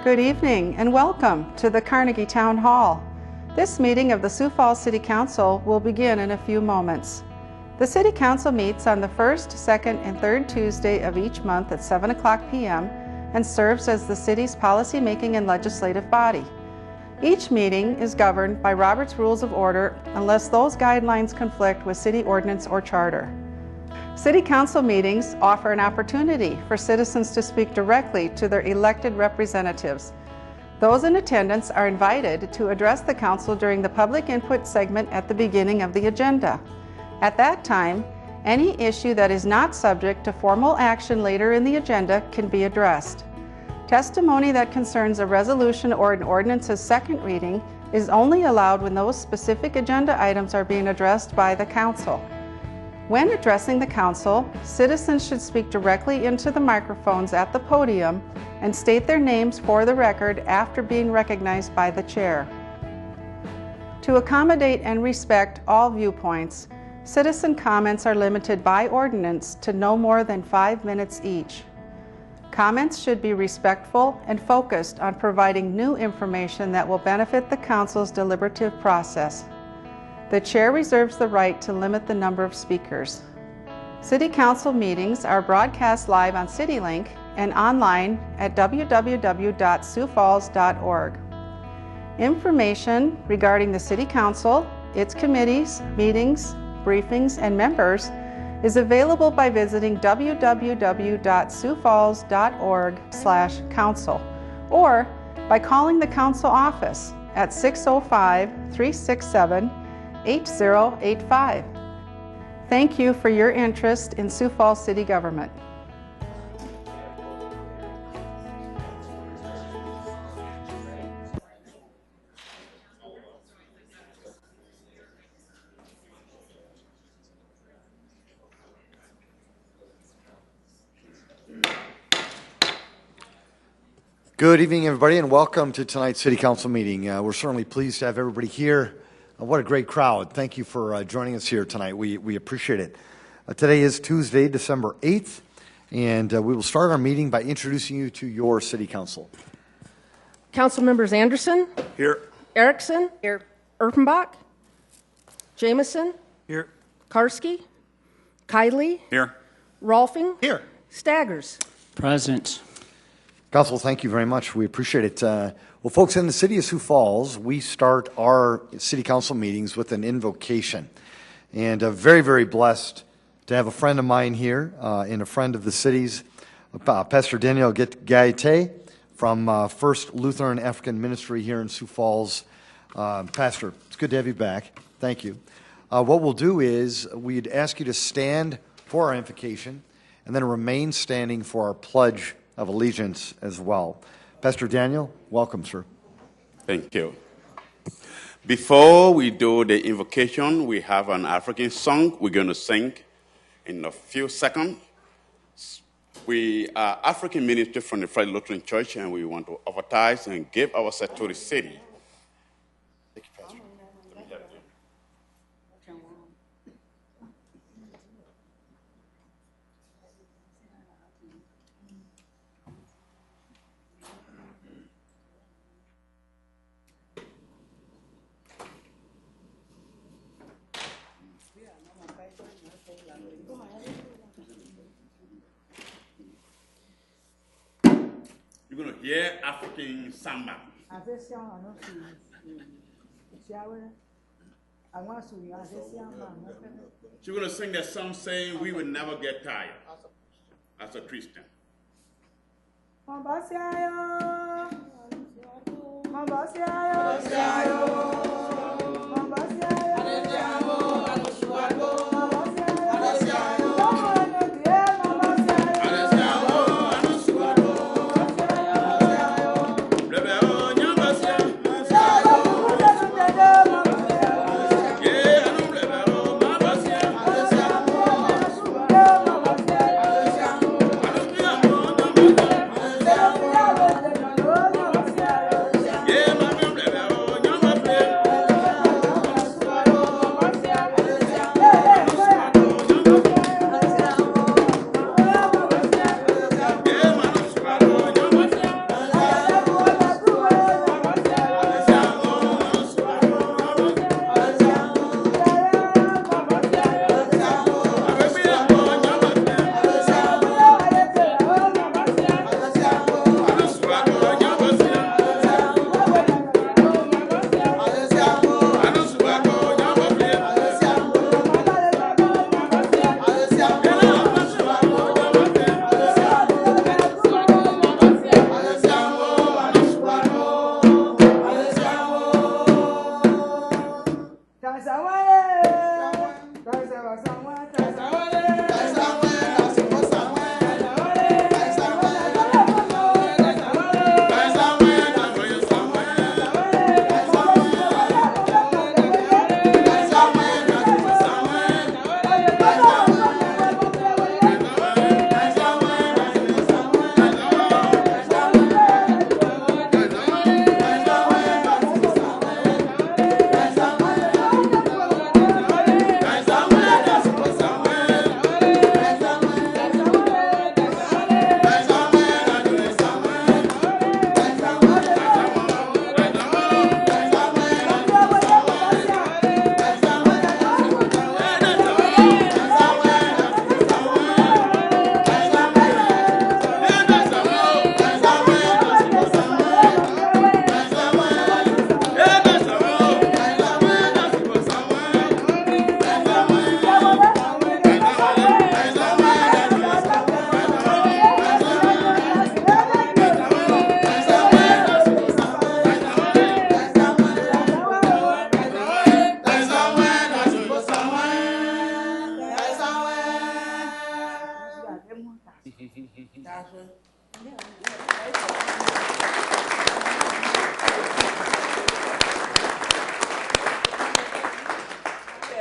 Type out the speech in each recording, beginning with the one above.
Good evening and welcome to the Carnegie Town Hall. This meeting of the Sioux Falls City Council will begin in a few moments. The City Council meets on the first, second, and third Tuesday of each month at 7 o'clock p.m. and serves as the city's policymaking and legislative body. Each meeting is governed by Robert's Rules of Order unless those guidelines conflict with city ordinance or charter. City Council meetings offer an opportunity for citizens to speak directly to their elected representatives. Those in attendance are invited to address the Council during the public input segment at the beginning of the agenda. At that time, any issue that is not subject to formal action later in the agenda can be addressed. Testimony that concerns a resolution or an ordinance's second reading is only allowed when those specific agenda items are being addressed by the Council. When addressing the Council, citizens should speak directly into the microphones at the podium and state their names for the record after being recognized by the Chair. To accommodate and respect all viewpoints, citizen comments are limited by ordinance to no more than 5 minutes each. Comments should be respectful and focused on providing new information that will benefit the Council's deliberative process. The Chair reserves the right to limit the number of speakers. City Council meetings are broadcast live on CityLink and online at www.siouxfalls.org. Information regarding the City Council, its committees, meetings, briefings, and members is available by visiting www.siouxfalls.org/council or by calling the Council office at 605-367-8085. Thank you for your interest in Sioux Falls City Government. Good evening, everybody, and welcome to tonight's City Council meeting. We're certainly pleased to have everybody here. What a great crowd. Thank you for joining us here tonight. We appreciate it. Today is Tuesday, December 8th, and we will start our meeting by introducing you to your City Council. Council members Anderson. Here. Erickson. Here. Erpenbach. Jameson. Here. Karski. Kiley. Here. Rolfing. Here. Staggers. Present. Council, thank you very much. We appreciate it. Well, folks, in the City of Sioux Falls, we start our City Council meetings with an invocation. And very, very blessed to have a friend of mine here and a friend of the city's, Pastor Daniel Gaite from First Lutheran African Ministry here in Sioux Falls. Pastor, it's good to have you back. Thank you. What we'll do is we'd ask you to stand for our invocation and then remain standing for our pledge of allegiance as well. Pastor Daniel, welcome, sir. Thank you. Before we do the invocation, we have an African song we're going to sing in a few seconds. We are African ministry from the First Lutheran Church, and we want to advertise and give ourselves to the city. Thank you, Pastor. You're going to hear African samba. She's going to sing that song saying, "We will never get tired," as a Christian.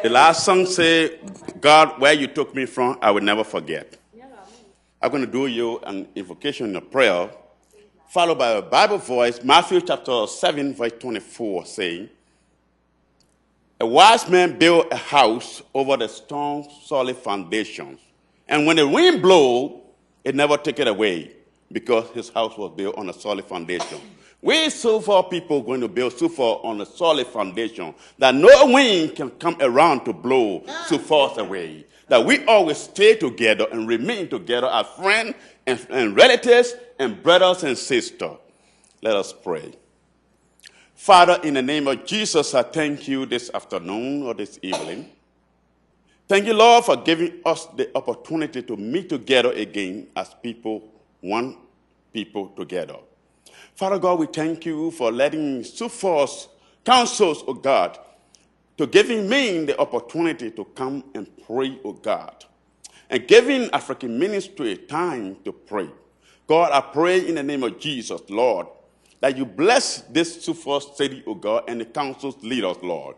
The last song say, God, where you took me from, I will never forget. I'm going to do you an invocation and a prayer, followed by a Bible voice, Matthew chapter 7, verse 24, saying, a wise man built a house over the strong, solid foundations. And when the wind blows, it never take it away because his house was built on a solid foundation. We Sioux Falls people going to build Sioux Falls on a solid foundation that no wind can come around to blow Sioux Falls away. That we always stay together and remain together as friends and relatives and brothers and sisters. Let us pray. Father, in the name of Jesus, I thank you this afternoon or this evening. Thank you, Lord, for giving us the opportunity to meet together again as people, one people together. Father God, we thank you for letting Sioux Falls councils, oh God, to giving me the opportunity to come and pray, oh God, and giving African ministry time to pray. God, I pray in the name of Jesus, Lord, that you bless this Sioux Falls city, oh God, and the council's leaders, Lord,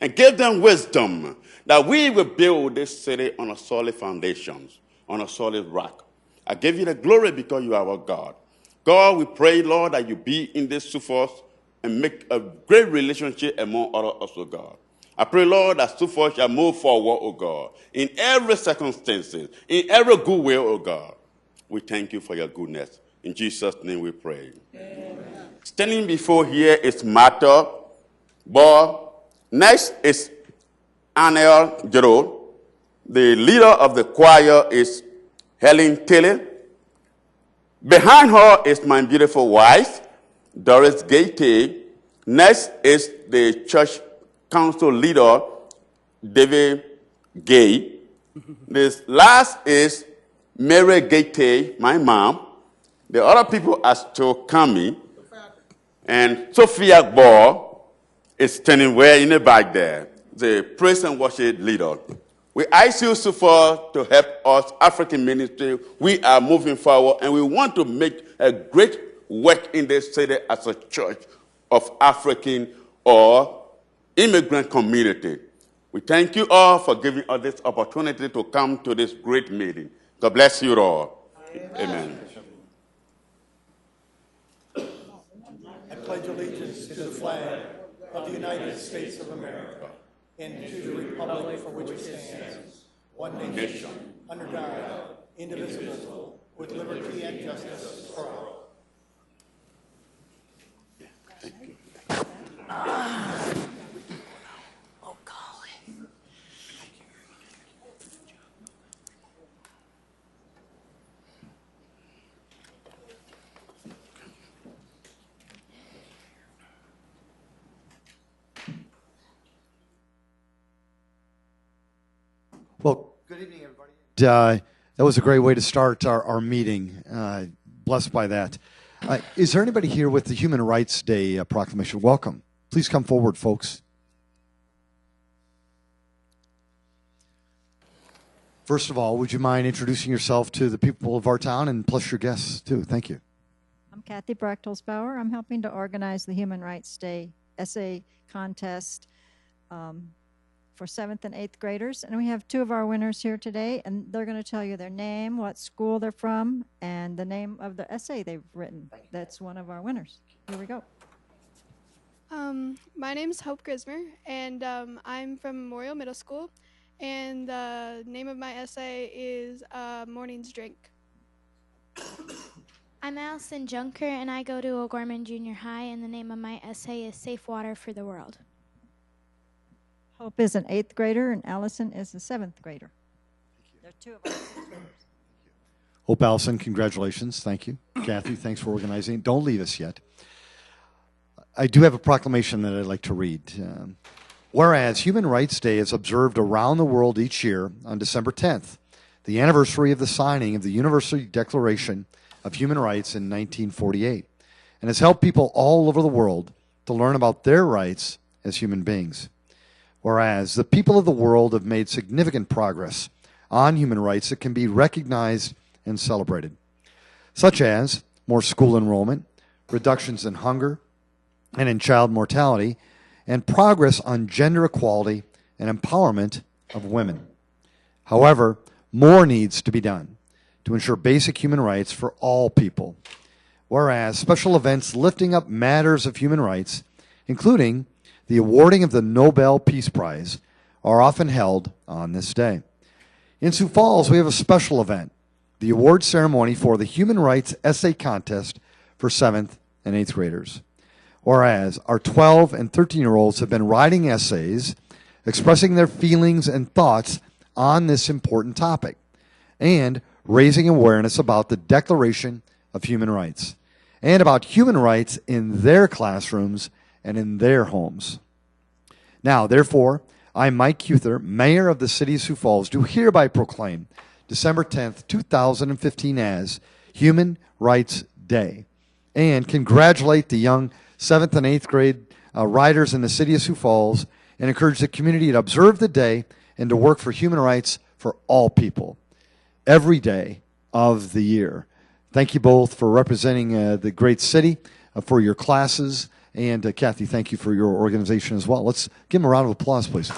and give them wisdom that we will build this city on a solid foundation, on a solid rock. I give you the glory because you are our God. God, we pray, Lord, that you be in this Sioux Falls and make a great relationship among others, oh God. I pray, Lord, that Sioux Falls shall move forward, oh God, in every circumstance, in every good way, oh God. We thank you for your goodness. In Jesus' name we pray. Amen. Standing before here is Martha Ball. Next is Anel Jero. The leader of the choir is Helen Taylor. Behind her is my beautiful wife, Doris Gate. Next is the church council leader, David Gay. This last is Mary Gate, my mom. The other people are still coming. And Sophia Ball is standing way in the back there, the praise and worship leader. We ask you, Sioux Falls, to help us, African ministry. We are moving forward, and we want to make a great work in this city as a church of African or immigrant community. We thank you all for giving us this opportunity to come to this great meeting. God bless you all. Amen. I pledge allegiance to the flag of the United States of America and to the republic for which it stands, one nation, under God, indivisible, with liberty and justice for all. Oh, golly. Well, good evening, everybody. That was a great way to start our meeting. Blessed by that. Is there anybody here with the Human Rights Day proclamation? Welcome. Please come forward, folks. First of all, would you mind introducing yourself to the people of our town and plus your guests, too? Thank you. I'm Kathy Brachtelsbauer. I'm helping to organize the Human Rights Day essay contest for 7th and 8th graders. And we have two of our winners here today, and they're going to tell you their name, what school they're from, and the name of the essay they've written. That's one of our winners. Here we go. My name's Hope Grismer, and I'm from Memorial Middle School, and the name of my essay is Morning's Drink. I'm Allison Junker, and I go to O'Gorman Junior High, and the name of my essay is Safe Water for the World. Hope is an 8th grader, and Allison is a 7th grader. They're two of our 6th graders. Hope, Allison, congratulations. Thank you. Kathy, thanks for organizing. Don't leave us yet. I do have a proclamation that I'd like to read. Whereas Human Rights Day is observed around the world each year on December 10th, the anniversary of the signing of the Universal Declaration of Human Rights in 1948, and has helped people all over the world to learn about their rights as human beings. Whereas the people of the world have made significant progress on human rights that can be recognized and celebrated, such as more school enrollment, reductions in hunger and in child mortality, and progress on gender equality and empowerment of women. However, more needs to be done to ensure basic human rights for all people, whereas special events lifting up matters of human rights, including the awarding of the Nobel Peace Prize, are often held on this day. In Sioux Falls, we have a special event, the award ceremony for the Human Rights Essay Contest for 7th and 8th graders. Whereas our 12 and 13-year-olds have been writing essays expressing their feelings and thoughts on this important topic and raising awareness about the Declaration of Human Rights and about human rights in their classrooms and in their homes. Now, therefore, I, Mike Cuther, Mayor of the City of Sioux Falls, do hereby proclaim December 10th, 2015 as Human Rights Day and congratulate the young 7th and 8th grade riders in the City of Sioux Falls and encourage the community to observe the day and to work for human rights for all people every day of the year. Thank you both for representing the great city, for your classes, and Kathy, thank you for your organization as well. Let's give them a round of applause, please.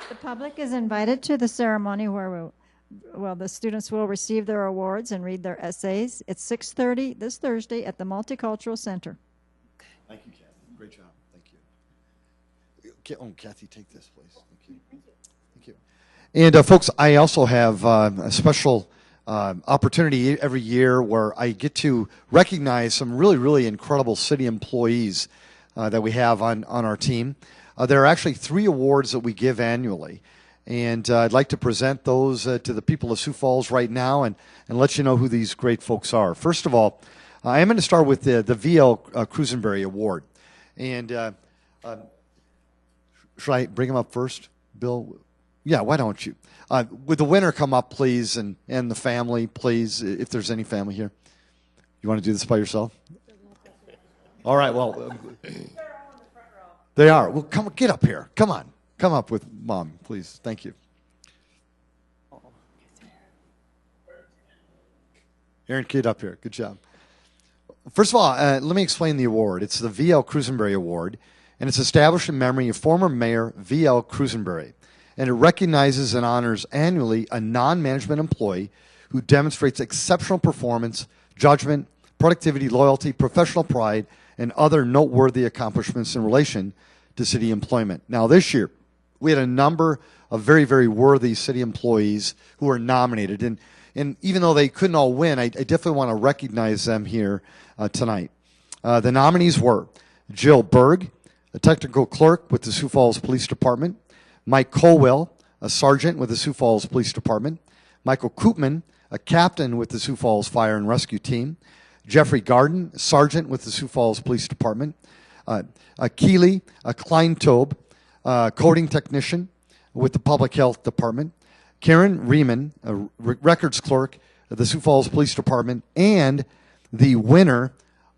The public is invited to the ceremony where the students will receive their awards and read their essays. It's 6:30 this Thursday at the Multicultural Center. Thank you, Kathy. Great job. Thank you. Oh, Kathy, take this, please. Thank you. Thank you. And folks, I also have a special opportunity every year where I get to recognize some really, really incredible city employees that we have on our team. There are actually 3 awards that we give annually. And I'd like to present those to the people of Sioux Falls right now and let you know who these great folks are. First of all, I am going to start with the VL Crusenberry Award. And should I bring him up first, Bill? Yeah, why don't you? Would the winner come up, please, and the family, please, if there's any family here? You want to do this by yourself? All right, well, they are. Well, come get up here. Come on. Come up with Mom, please. Thank you. Aaron, get up here. Good job. First of all, let me explain the award. It's the V.L. Crusenberry Award, and it's established in memory of former Mayor V.L. Crusenberry. And it recognizes and honors annually a non-management employee who demonstrates exceptional performance, judgment, productivity, loyalty, professional pride, and other noteworthy accomplishments in relation to city employment. Now, this year, we had a number of very, very worthy city employees who were nominated. And even though they couldn't all win, I definitely want to recognize them here tonight. The nominees were Jill Berg, a technical clerk with the Sioux Falls Police Department, Mike Colwell, a sergeant with the Sioux Falls Police Department, Michael Koopman, a captain with the Sioux Falls Fire and Rescue Team, Jeffrey Garden, a sergeant with the Sioux Falls Police Department, Keeley, a Kleintobe, coding technician with the Public Health Department, Karen Riemann, a records clerk at the Sioux Falls Police Department, and the winner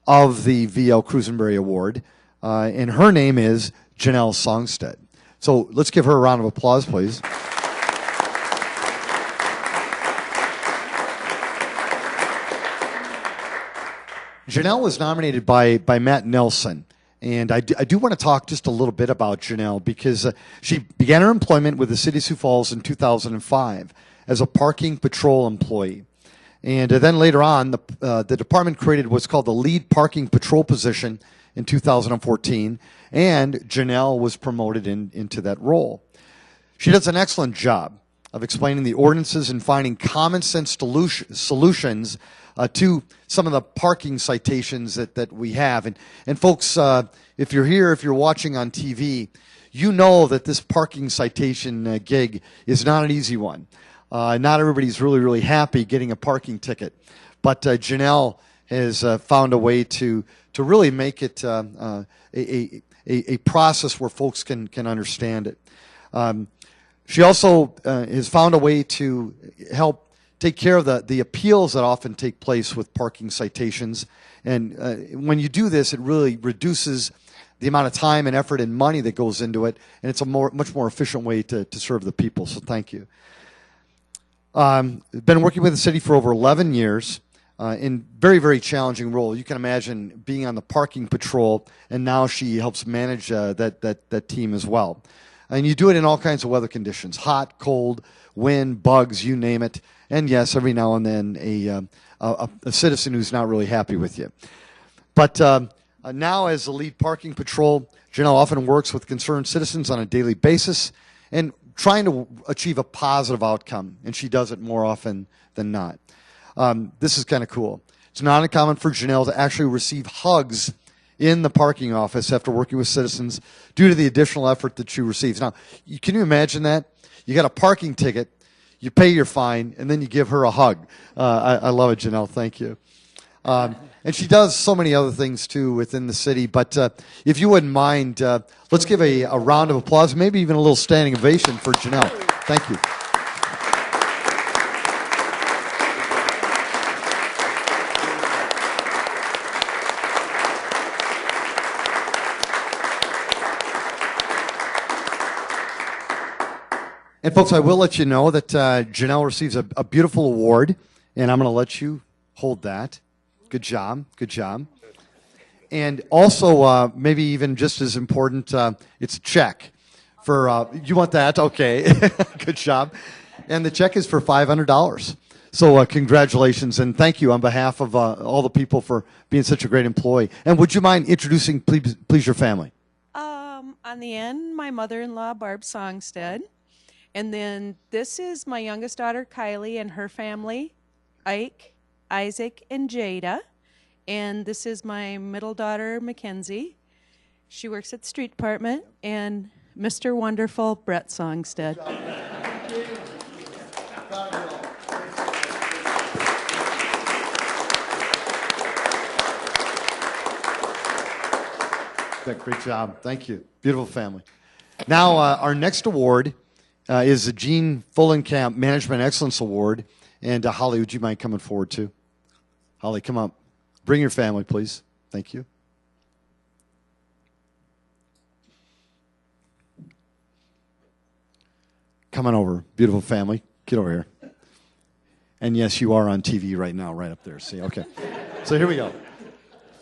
of the V.L. Crusenberry Award, and her name is Janelle Songstead. So let's give her a round of applause, please. Janelle was nominated by Matt Nelson. And I do want to talk just a little bit about Janelle because she began her employment with the City of Sioux Falls in 2005 as a parking patrol employee. And then later on, the department created what's called the lead parking patrol position in 2014, and Janelle was promoted into that role. She does an excellent job of explaining the ordinances and finding common sense solutions to some of the parking citations that we have. And folks, if you're here, if you're watching on TV, you know that this parking citation gig is not an easy one. Not everybody's really, really happy getting a parking ticket. But Janelle has found a way to really make it a process where folks can understand it. She also has found a way to help take care of the appeals that often take place with parking citations. And when you do this, it really reduces the amount of time and effort and money that goes into it, and it's a much more efficient way to serve the people, so thank you. Been working with the city for over 11 years in very, very challenging role. You can imagine being on the parking patrol, and now she helps manage that team as well. And you do it in all kinds of weather conditions, hot, cold, wind, bugs, you name it. And yes, every now and then a citizen who's not really happy with you. But now as the lead parking patrol, Janelle often works with concerned citizens on a daily basis and trying to achieve a positive outcome, and she does it more often than not. This is kind of cool. It's not uncommon for Janelle to actually receive hugs in the parking office after working with citizens due to the additional effort that she receives. Now, can you imagine that? You got a parking ticket, you pay your fine, and then you give her a hug. I love it, Janelle. Thank you. And she does so many other things, too, within the city. But if you wouldn't mind, let's give a round of applause, maybe even a little standing ovation for Janelle. Thank you. And folks, I will let you know that Janelle receives a beautiful award, and I'm going to let you hold that. Good job. Good job. And also, maybe even just as important, it's a check for, you want that? Okay. Good job. And the check is for $500. So congratulations, and thank you on behalf of all the people for being such a great employee. And would you mind introducing, please, your family? On the end, my mother-in-law, Barb Songstead. And then this is my youngest daughter, Kylie, and her family, Ike, Isaac, and Jada. And this is my middle daughter, Mackenzie. She works at the street department. And Mr. Wonderful, Brett Songstead. Great job. Thank you. Beautiful family. Now, our next award is the Gene Fullenkamp Management Excellence Award. And Holly, would you mind coming forward too? Holly, come up. Bring your family, please. Thank you. Come on over. Beautiful family. Get over here. And yes, you are on TV right now, right up there. See, okay. So here we go.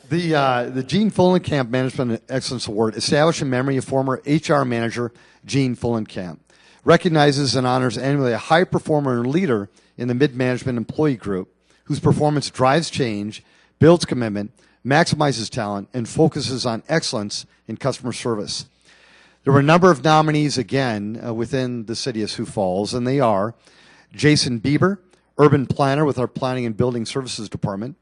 The Gene Fullenkamp Management Excellence Award, established in memory of former HR manager Gene Fullenkamp, recognizes and honors annually a high performer and leader in the mid-management employee group whose performance drives change, builds commitment, maximizes talent, and focuses on excellence in customer service. There were a number of nominees again within the City of Sioux Falls, and they are Jason Bieber, Urban Planner with our Planning and Building Services Department,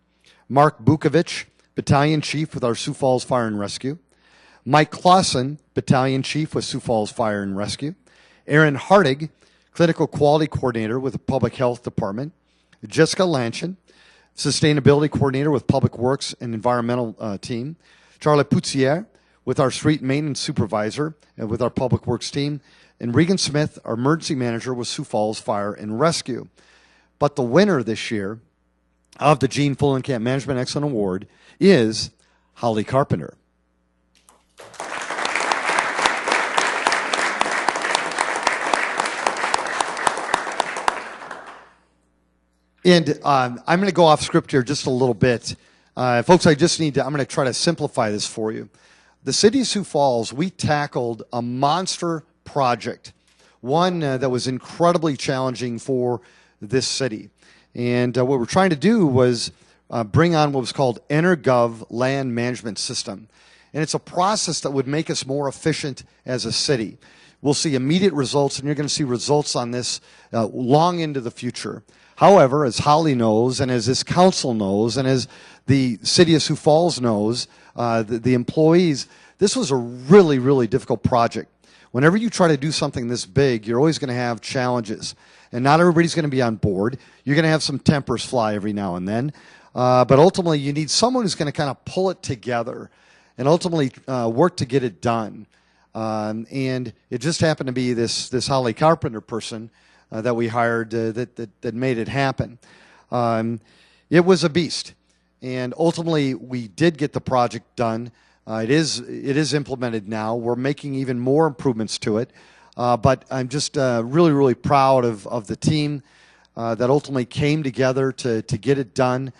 Mark Bukovic, Battalion Chief with our Sioux Falls Fire and Rescue, Mike Clausen, Battalion Chief with Sioux Falls Fire and Rescue, Aaron Hartig, Clinical Quality Coordinator with the Public Health Department, Jessica Lanchin, Sustainability Coordinator with Public Works and Environmental Team, Charlotte Poutsiere with our Street Maintenance Supervisor and with our Public Works team, and Regan Smith, our Emergency Manager with Sioux Falls Fire and Rescue. But the winner this year of the Gene Fullenkamp Management Excellence Award is Holly Carpenter. And I'm going to go off script here just a little bit. Folks, I'm going to try to simplify this for you. The City of Sioux Falls, we tackled a monster project, one that was incredibly challenging for this city. And what we're trying to do was bring on what was called EnerGov Land Management System. And it's a process that would make us more efficient as a city. We'll see immediate results, and you're going to see results on this long into the future. However, as Holly knows, and as this council knows, and as the City of Sioux Falls knows, the employees, this was a really, really difficult project. Whenever you try to do something this big, you're always going to have challenges. And not everybody's going to be on board. You're going to have some tempers fly every now and then. But ultimately, you need someone who's going to kind of pull it together and ultimately work to get it done. And it just happened to be this Holly Carpenter person that we hired that made it happen. It was a beast. And ultimately, we did get the project done. It is implemented now. We're making even more improvements to it. But I'm just really, really proud of the team that ultimately came together to get it done.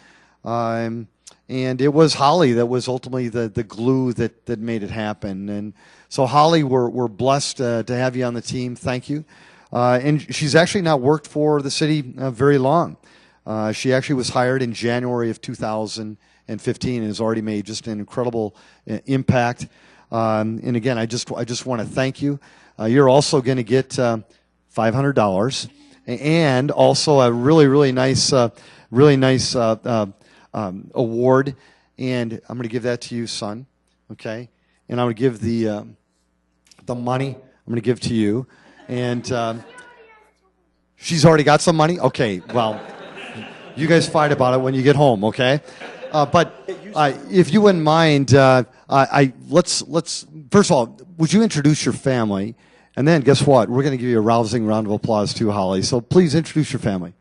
And it was Holly that was ultimately the glue that made it happen. And so, Holly, we're blessed to have you on the team. Thank you. And she's actually not worked for the city very long. She actually was hired in January of 2015 and has already made just an incredible impact. And again, I just want to thank you. You're also going to get $500 and also a really nice award. And I'm going to give that to you, son. Okay, and I'm going to give the money. I'm going to give to you. And she's already got some money. Okay, well, you guys fight about it when you get home. Okay, but if you wouldn't mind, let's first of all, would you introduce your family? And then guess what? We're going to give you a rousing round of applause too, Holly. So please introduce your family.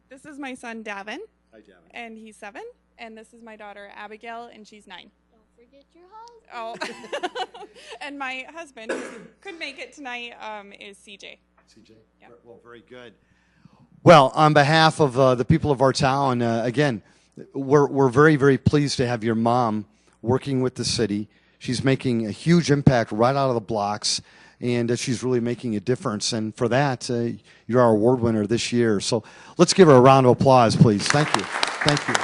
This is my son, Davin. Hi, Davin. And he's 7. And this is my daughter, Abigail, and she's 9. Don't forget your husband. Oh. And my husband, who could make it tonight, is CJ. CJ? Yep. Well, very good. Well, on behalf of the people of our town, again, we're very, very pleased to have your mom working with the city. She's making a huge impact right out of the blocks, and she's really making a difference. And for that, you're our award winner this year. So let's give her a round of applause, please. Thank you. Thank you.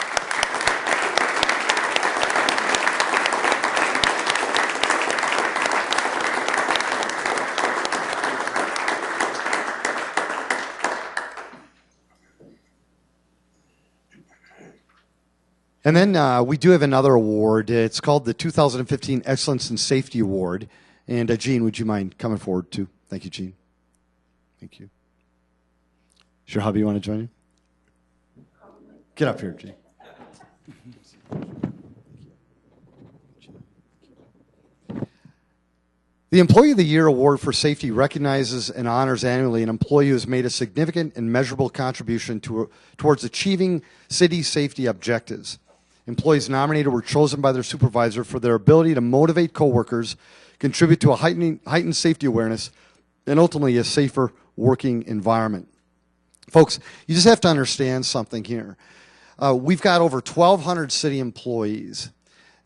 And then we do have another award. It's called the 2015 Excellence in Safety Award. And Gene, would you mind coming forward too? Thank you, Gene. Thank you. Is your hubby want to join you? Get up here, Gene. The Employee of the Year Award for Safety recognizes and honors annually an employee who has made a significant and measurable contribution towards achieving city safety objectives. Employees nominated were chosen by their supervisor for their ability to motivate coworkers, contribute to a heightened safety awareness, and ultimately a safer working environment. Folks, you just have to understand something here. We've got over 1,200 city employees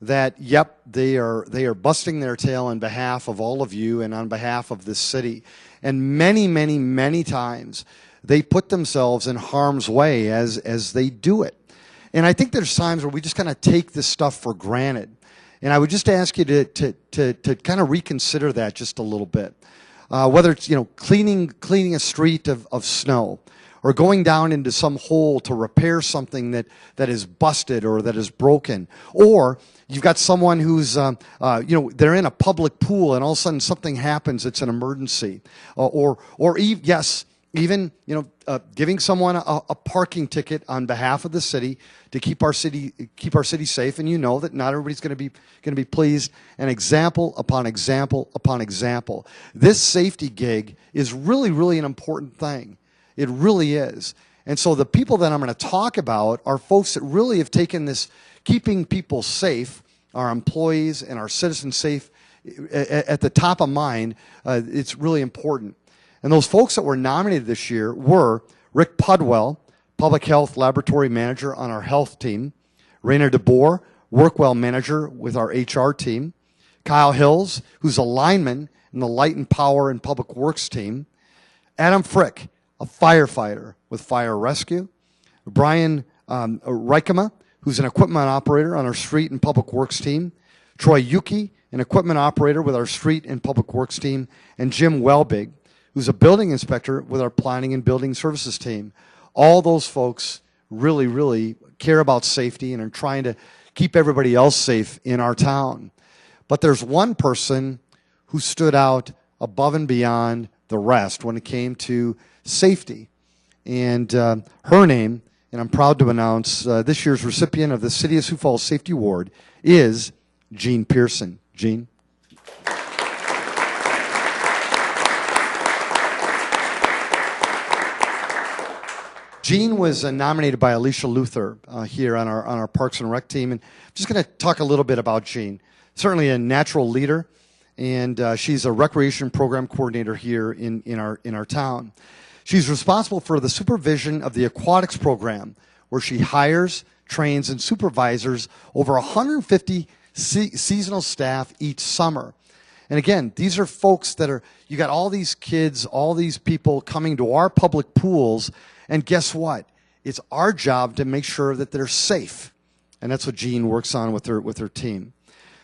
that, yep, they are busting their tail on behalf of all of you and on behalf of this city. And many times they put themselves in harm's way as they do it. And I think there's times where we just kind of take this stuff for granted. And I would just ask you to kind of reconsider that just a little bit. Whether it's, cleaning a street of snow, or going down into some hole to repair something that is busted or that is broken, or you've got someone who's, they're in a public pool and all of a sudden something happens, it's an emergency, even giving someone a parking ticket on behalf of the city to keep our city safe. And you know that not everybody's going to be pleased. And example upon example upon example, this safety gig is really an important thing. It really is. And so the people that I'm going to talk about are folks that really have taken this keeping people safe, our employees and our citizens safe, at the top of mind. It's really important. And those folks that were nominated this year were Rick Pudwell, Public Health Laboratory Manager on our health team, Raina DeBoer, Workwell Manager with our HR team, Kyle Hills, who's a lineman in the Light and Power and Public Works team, Adam Frick, a firefighter with Fire Rescue, Brian Reikema, who's an equipment operator on our Street and Public Works team, Troy Yuki, an equipment operator with our Street and Public Works team, and Jim Welbig, who's a building inspector with our Planning and Building Services team. All those folks really care about safety and are trying to keep everybody else safe in our town. But there's one person who stood out above and beyond the rest when it came to safety. And her name, and I'm proud to announce this year's recipient of the City of Sioux Falls Safety Award, is Jean Pearson. Jean? Jean was nominated by Alicia Luther here on our Parks and Rec team. And I'm just going to talk a little bit about Jean. certainly a natural leader, and she's a recreation program coordinator here in our town. She's responsible for the supervision of the aquatics program, where she hires, trains, and supervisors over 150 seasonal staff each summer. And again, these are folks that are, you got all these kids, all these people coming to our public pools, and guess what? It's our job to make sure that they're safe. And that's what Jean works on with her team.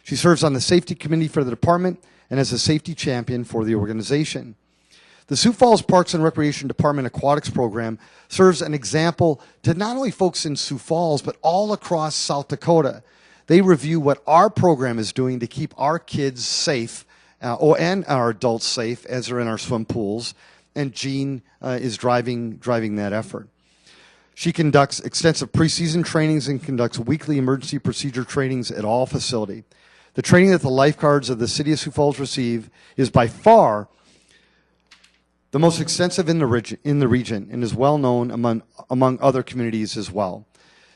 She serves on the safety committee for the department and as a safety champion for the organization. The Sioux Falls Parks and Recreation Department Aquatics Program serves an example to not only folks in Sioux Falls, but all across South Dakota. They review what our program is doing to keep our kids safe and our adults safe as they're in our swim pools, and Jean is driving that effort. She conducts extensive preseason trainings and conducts weekly emergency procedure trainings at all facility. The training that the lifeguards of the City of Sioux Falls receive is by far the most extensive in the region and is well known among other communities as well.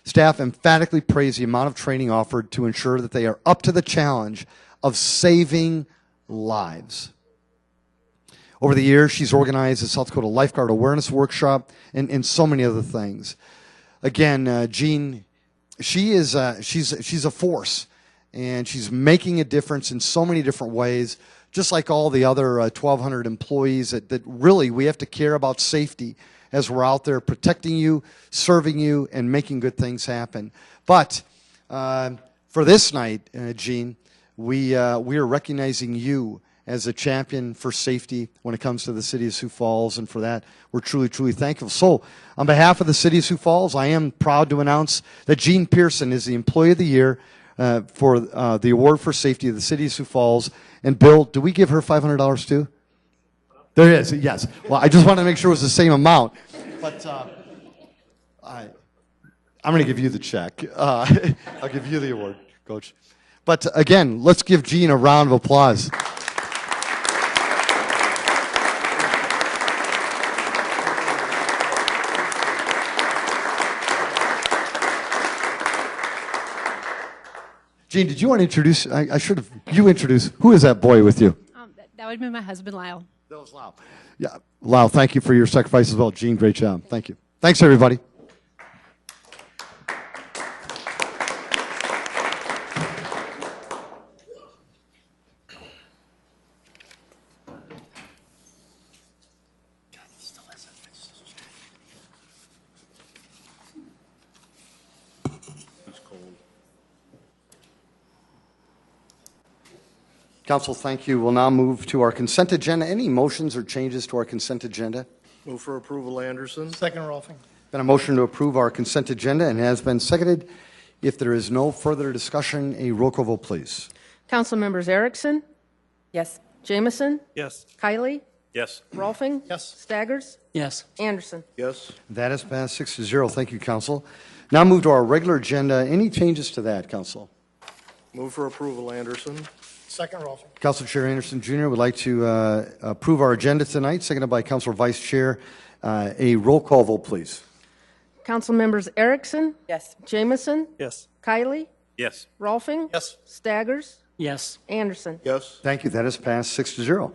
Staff emphatically praise the amount of training offered to ensure that they are up to the challenge of saving lives. Over the years, she's organized the South Dakota Lifeguard Awareness Workshop and so many other things. Again, Jean, she's a force, and she's making a difference in so many different ways, just like all the other 1,200 employees that really we have to care about safety as we're out there protecting you, serving you, and making good things happen. But for this night, Jean, we are recognizing you as a champion for safety when it comes to the City of Sioux Falls, and for that, we're truly, truly thankful. So, on behalf of the City of Sioux Falls, I am proud to announce that Jean Pearson is the Employee of the Year for the Award for Safety of the City of Sioux Falls. And Bill, do we give her $500 too? There it is, yes. Well, I just wanted to make sure it was the same amount. But I'm going to give you the check. I'll give you the award, Coach. But again, let's give Jean a round of applause. Jean, did you want to introduce? I should have. You introduce. Who is that boy with you? That would be my husband, Lyle. That was Lyle. Yeah, Lyle, thank you for your sacrifice as well. Jean, great job. Thank you. Thanks, everybody. Council, thank you. We'll now move to our consent agenda. Any motions or changes to our consent agenda? Move for approval, Anderson. Second, Rolfing. Been a motion to approve our consent agenda and has been seconded. If there is no further discussion, a roll call vote, please. Council members Erickson, Yes. Jamison, Yes. Kiley, Yes. Rolfing, Yes. Staggers, Yes. Anderson. Yes. That has passed 6-0. Thank you, Council. Now move to our regular agenda. Any changes to that, Council? Move for approval, Anderson. Second, Rolfing. Council Chair Anderson Jr. would like to approve our agenda tonight, seconded by Councilor Vice Chair. A roll call vote, please. Council members Erickson, Yes. Jamison, Yes. Kiley, Yes. Rolfing, Yes. Staggers, Yes. Anderson. Yes. Thank you. That has passed 6-0.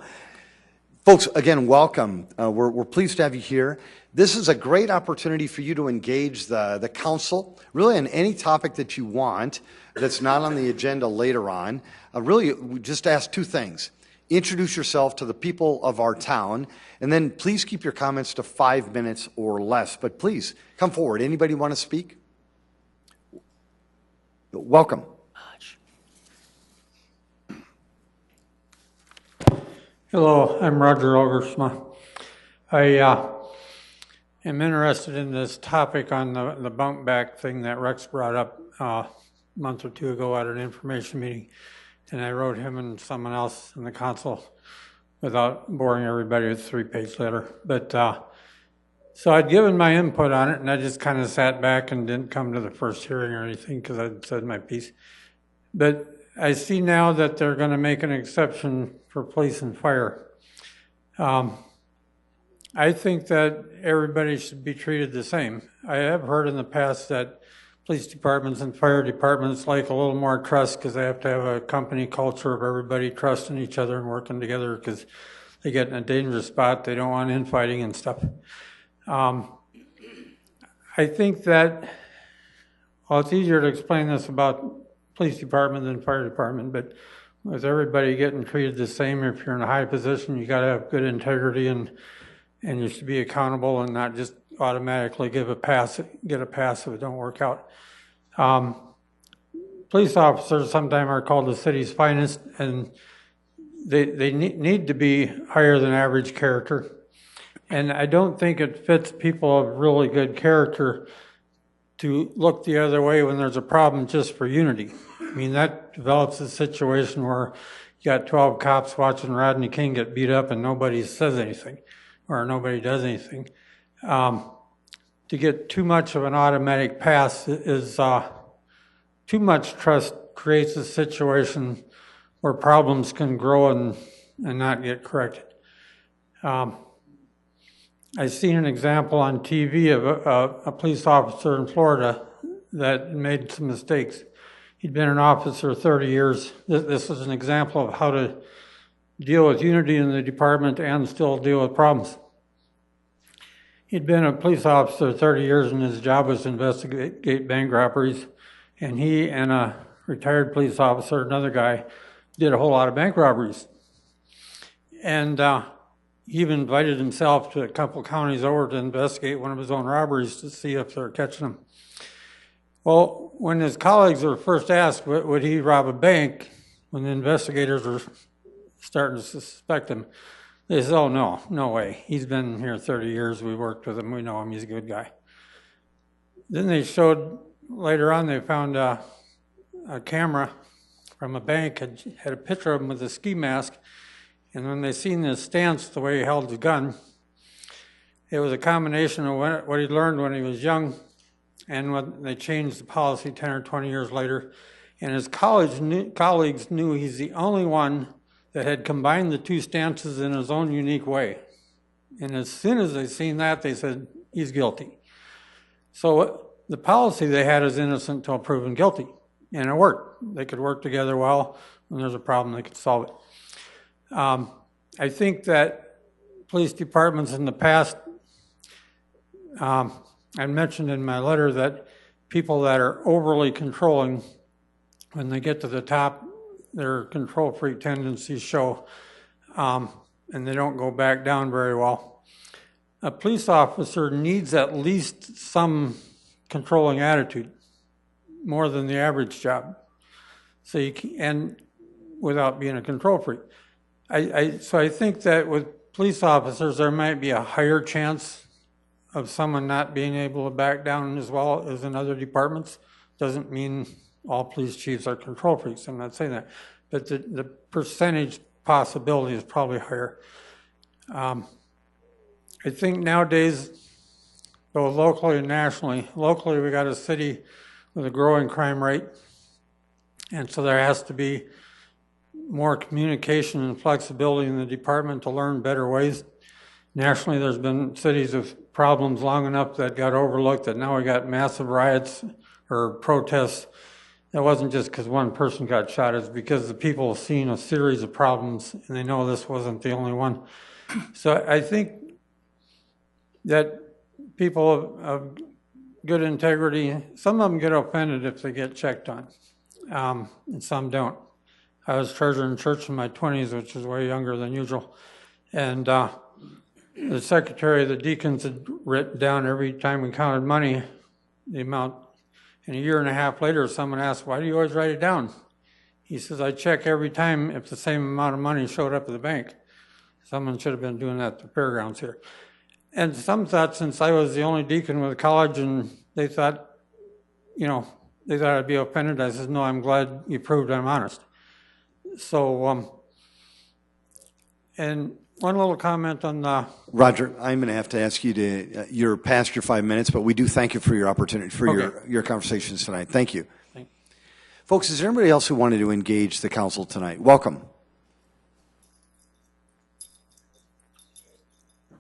Folks, again, welcome. We're pleased to have you here. This is a great opportunity for you to engage the council, really on any topic that you want that's not on the agenda later on. Really, we just ask two things. Introduce yourself to the people of our town, and then please keep your comments to 5 minutes or less. But please, come forward. Anybody want to speak? Welcome. Hello, I'm Roger Ogersma. I am interested in this topic on the bunk back thing that Rex brought up a month or two ago at an information meeting. And I wrote him and someone else in the council without boring everybody with a 3-page letter. But so I'd given my input on it, and I just kind of sat back and didn't come to the first hearing or anything because I'd said my piece. But I see now that they're going to make an exception for police and fire. I think that everybody should be treated the same. I have heard in the past that police departments and fire departments like a little more trust because they have to have a company culture of everybody trusting each other and working together because they get in a dangerous spot. They don't want infighting and stuff. I think that, well, it's easier to explain this about police department than fire department, but with everybody getting treated the same, if you're in a high position, you got to have good integrity and you should be accountable and not just automatically get a pass if it don't work out. Police officers sometimes are called the city's finest, and they need to be higher than average character. And I don't think it fits people of really good character to look the other way when there's a problem just for unity. I mean, that develops a situation where you got 12 cops watching Rodney King get beat up and nobody says anything or nobody does anything. To get too much of an automatic pass is too much trust creates a situation where problems can grow and not get corrected. I've seen an example on TV of a police officer in Florida that made some mistakes. He'd been an officer 30 years. This is an example of how to deal with unity in the department and still deal with problems. He'd been a police officer 30 years and his job was to investigate bank robberies. And he and a retired police officer, another guy, did a whole lot of bank robberies. And he even invited himself to a couple counties over to investigate one of his own robberies to see if they're catching him. Well, when his colleagues were first asked, would he rob a bank, when the investigators were starting to suspect him, they said, oh, no way. He's been here 30 years. We worked with him. We know him. He's a good guy. Then they showed, later on, they found a camera from a bank, had a picture of him with a ski mask. And when they seen his stance, the way he held the gun, it was a combination of what he learned when he was young and when they changed the policy 10 or 20 years later. And his colleagues knew he's the only one that had combined the two stances in his own unique way. And as soon as they seen that, they said, he's guilty. So the policy they had is innocent until proven guilty. And it worked. They could work together well. When there's a problem, they could solve it. I think that police departments in the past, I mentioned in my letter that people that are overly controlling, when they get to the top, their control freak tendencies show, and they don't go back down very well. A police officer needs at least some controlling attitude, more than the average job. So you can, and without being a control freak. So I think that with police officers, there might be a higher chance of someone not being able to back down as well as in other departments. Doesn't mean all police chiefs are control freaks, I'm not saying that. But the percentage possibility is probably higher. I think nowadays, both locally and nationally, locally we got a city with a growing crime rate. And so there has to be more communication and flexibility in the department to learn better ways. Nationally, there's been cities with problems long enough that got overlooked that now we got massive riots or protests. That wasn't just because one person got shot, it's because the people have seen a series of problems and they know this wasn't the only one. So I think that people of good integrity, some of them get offended if they get checked on, and some don't. I was treasurer in church in my 20s, which is way younger than usual. And the secretary of the deacons had written down every time we counted money, the amount. And a year and a half later, someone asked, why do you always write it down? He says, I check every time if the same amount of money showed up at the bank. Someone should have been doing that at the fairgrounds here. And some thought, since I was the only deacon with college, and they thought, they thought I'd be offended. I said, no, I'm glad you proved I'm honest. So, and one little comment on the... Roger, I'm going to have to ask you to, you're past your 5 minutes, but we do thank you for your opportunity, for your conversations tonight. Thank you. Folks, is there anybody else who wanted to engage the council tonight? Welcome.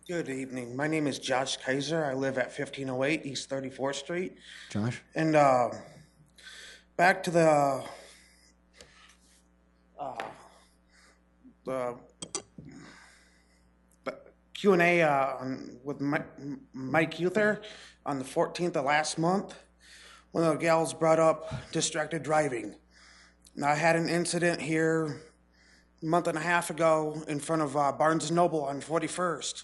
Good evening. My name is Josh Kaiser. I live at 1508 East 34th Street. Josh? And back to the Q&A with Mike Uther on the 14th of last month, one of the gals brought up distracted driving. Now, I had an incident here a month and a half ago in front of Barnes & Noble on 41st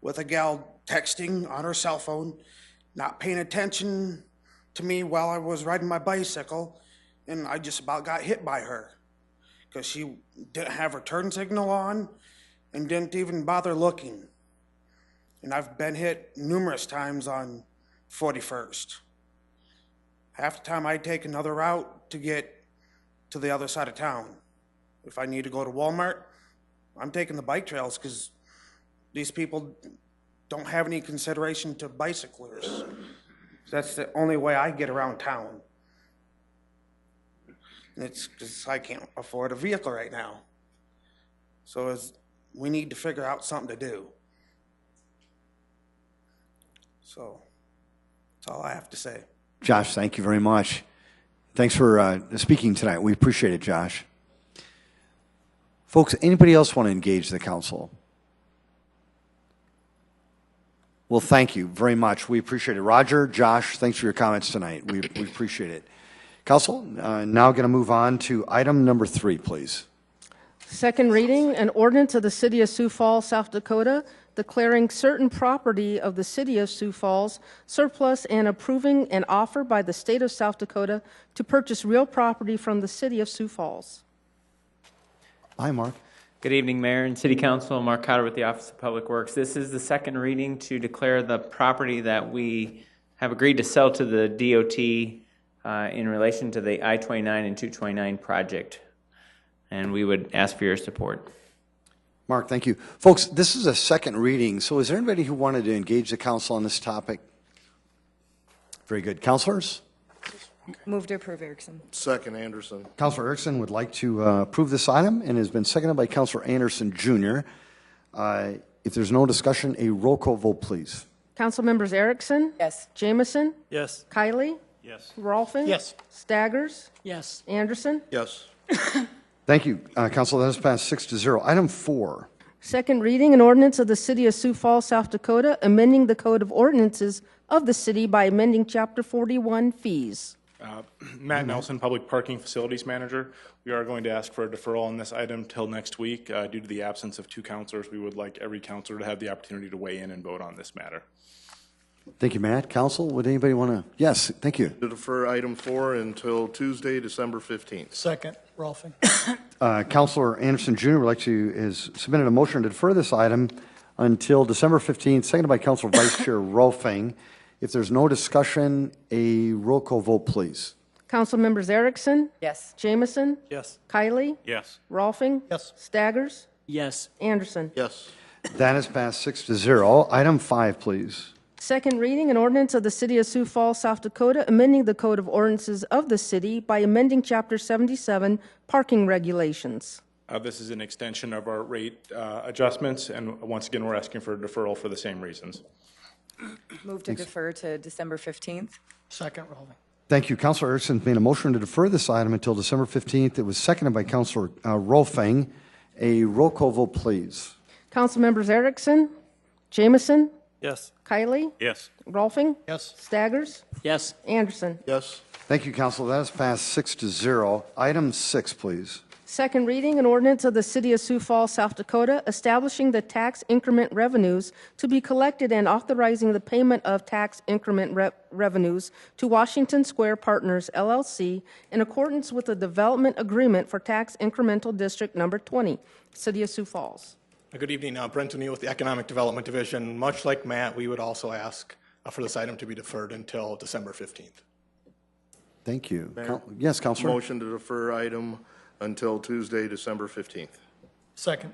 with a gal texting on her cell phone, not paying attention to me while I was riding my bicycle, and I just about got hit by her because she didn't have her turn signal on and didn't even bother looking. And I've been hit numerous times on 41st. Half the time I take another route to get to the other side of town. If I need to go to Walmart, I'm taking the bike trails because these people don't have any consideration to bicyclers. That's the only way I get around town. And it's because I can't afford a vehicle right now. So we need to figure out something to do. So that's all I have to say. Josh, thank you very much. Thanks for speaking tonight. We appreciate it, Josh. Folks, anybody else want to engage the council? Well, thank you very much. We appreciate it. Roger, Josh, thanks for your comments tonight. We appreciate it. Council, now going to move on to item number 3, please. Second reading, an ordinance of the City of Sioux Falls, South Dakota, declaring certain property of the City of Sioux Falls surplus and approving an offer by the State of South Dakota to purchase real property from the City of Sioux Falls. Hi, Mark. Good evening, Mayor and City Council. Mark Cotter with the Office of Public Works. This is the second reading to declare the property that we have agreed to sell to the DOT in relation to the I-29 and 229 project. And we would ask for your support. Mark, thank you. Folks, this is a second reading, so is there anybody who wanted to engage the council on this topic? Very good. Councilors? Move to approve, Erickson. Second, Anderson. Councilor Erickson would like to approve this item and has been seconded by Councilor Anderson, Jr. If there's no discussion, a roll call vote, please. Council members Erickson? Yes. Jamison? Yes. Kiley? Yes. Rolfing? Yes. Staggers? Yes. Anderson? Yes. Thank you, Council. That has passed 6-0. Item 4. Second reading, an ordinance of the City of Sioux Falls, South Dakota, amending the Code of Ordinances of the city by amending Chapter 41 fees. Matt Nelson, Public Parking Facilities Manager. We are going to ask for a deferral on this item till next week. Due to the absence of 2 counselors, we would like every counselor to have the opportunity to weigh in and vote on this matter. Thank you, Matt. Council, would anybody want to? Yes, thank you. To defer item 4 until Tuesday, December 15th. Second, Rolfing. Councilor Anderson, Jr. would like to has submitted a motion to defer this item until December 15th, seconded by Councilor Vice Chair Rolfing. If there's no discussion, a roll call vote, please. Council members Erickson? Yes. Jamison? Yes. Kiley? Yes. Rolfing? Yes. Staggers? Yes. Anderson? Yes. That has passed 6-0. Item 5, please. Second reading, an ordinance of the City of Sioux Falls, South Dakota, amending the Code of Ordinances of the city by amending Chapter 77, parking regulations. This is an extension of our rate adjustments, and once again, we're asking for a deferral for the same reasons. Move to defer to December 15th. Second, Rolfing. Thank you. Councilor Erickson made a motion to defer this item until December 15th. It was seconded by Councilor Rolfing. A roll call vote, please. Council members Erickson? Jamison? Yes. Kiley? Yes. Rolfing? Yes. Staggers? Yes. Anderson? Yes. Thank you, Council. That has passed 6-0. Item 6, please. Second reading, an ordinance of the City of Sioux Falls, South Dakota, establishing the tax increment revenues to be collected and authorizing the payment of tax increment revenues to Washington Square Partners, LLC, in accordance with the development agreement for tax incremental district number 20, City of Sioux Falls. Good evening. Brent O'Neill with the Economic Development Division. Much like Matt, we would also ask for this item to be deferred until December 15th. Thank you. Mayor, Yes, Councilor. Motion to defer item until Tuesday, December 15th. Second.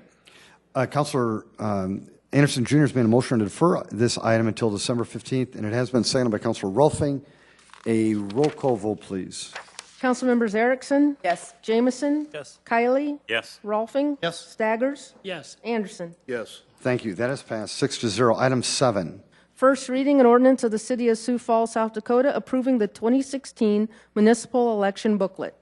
Councilor Anderson Jr. has made a motion to defer this item until December 15th, and it has been seconded by Councilor Rolfing. A roll call vote, please. Council members Erickson? Yes. Jamison? Yes. Kiley? Yes. Rolfing? Yes. Staggers? Yes. Anderson? Yes. Thank you. That has passed 6-0. Item 7. First reading an ordinance of the City of Sioux Falls, South Dakota, approving the 2016 municipal election booklet.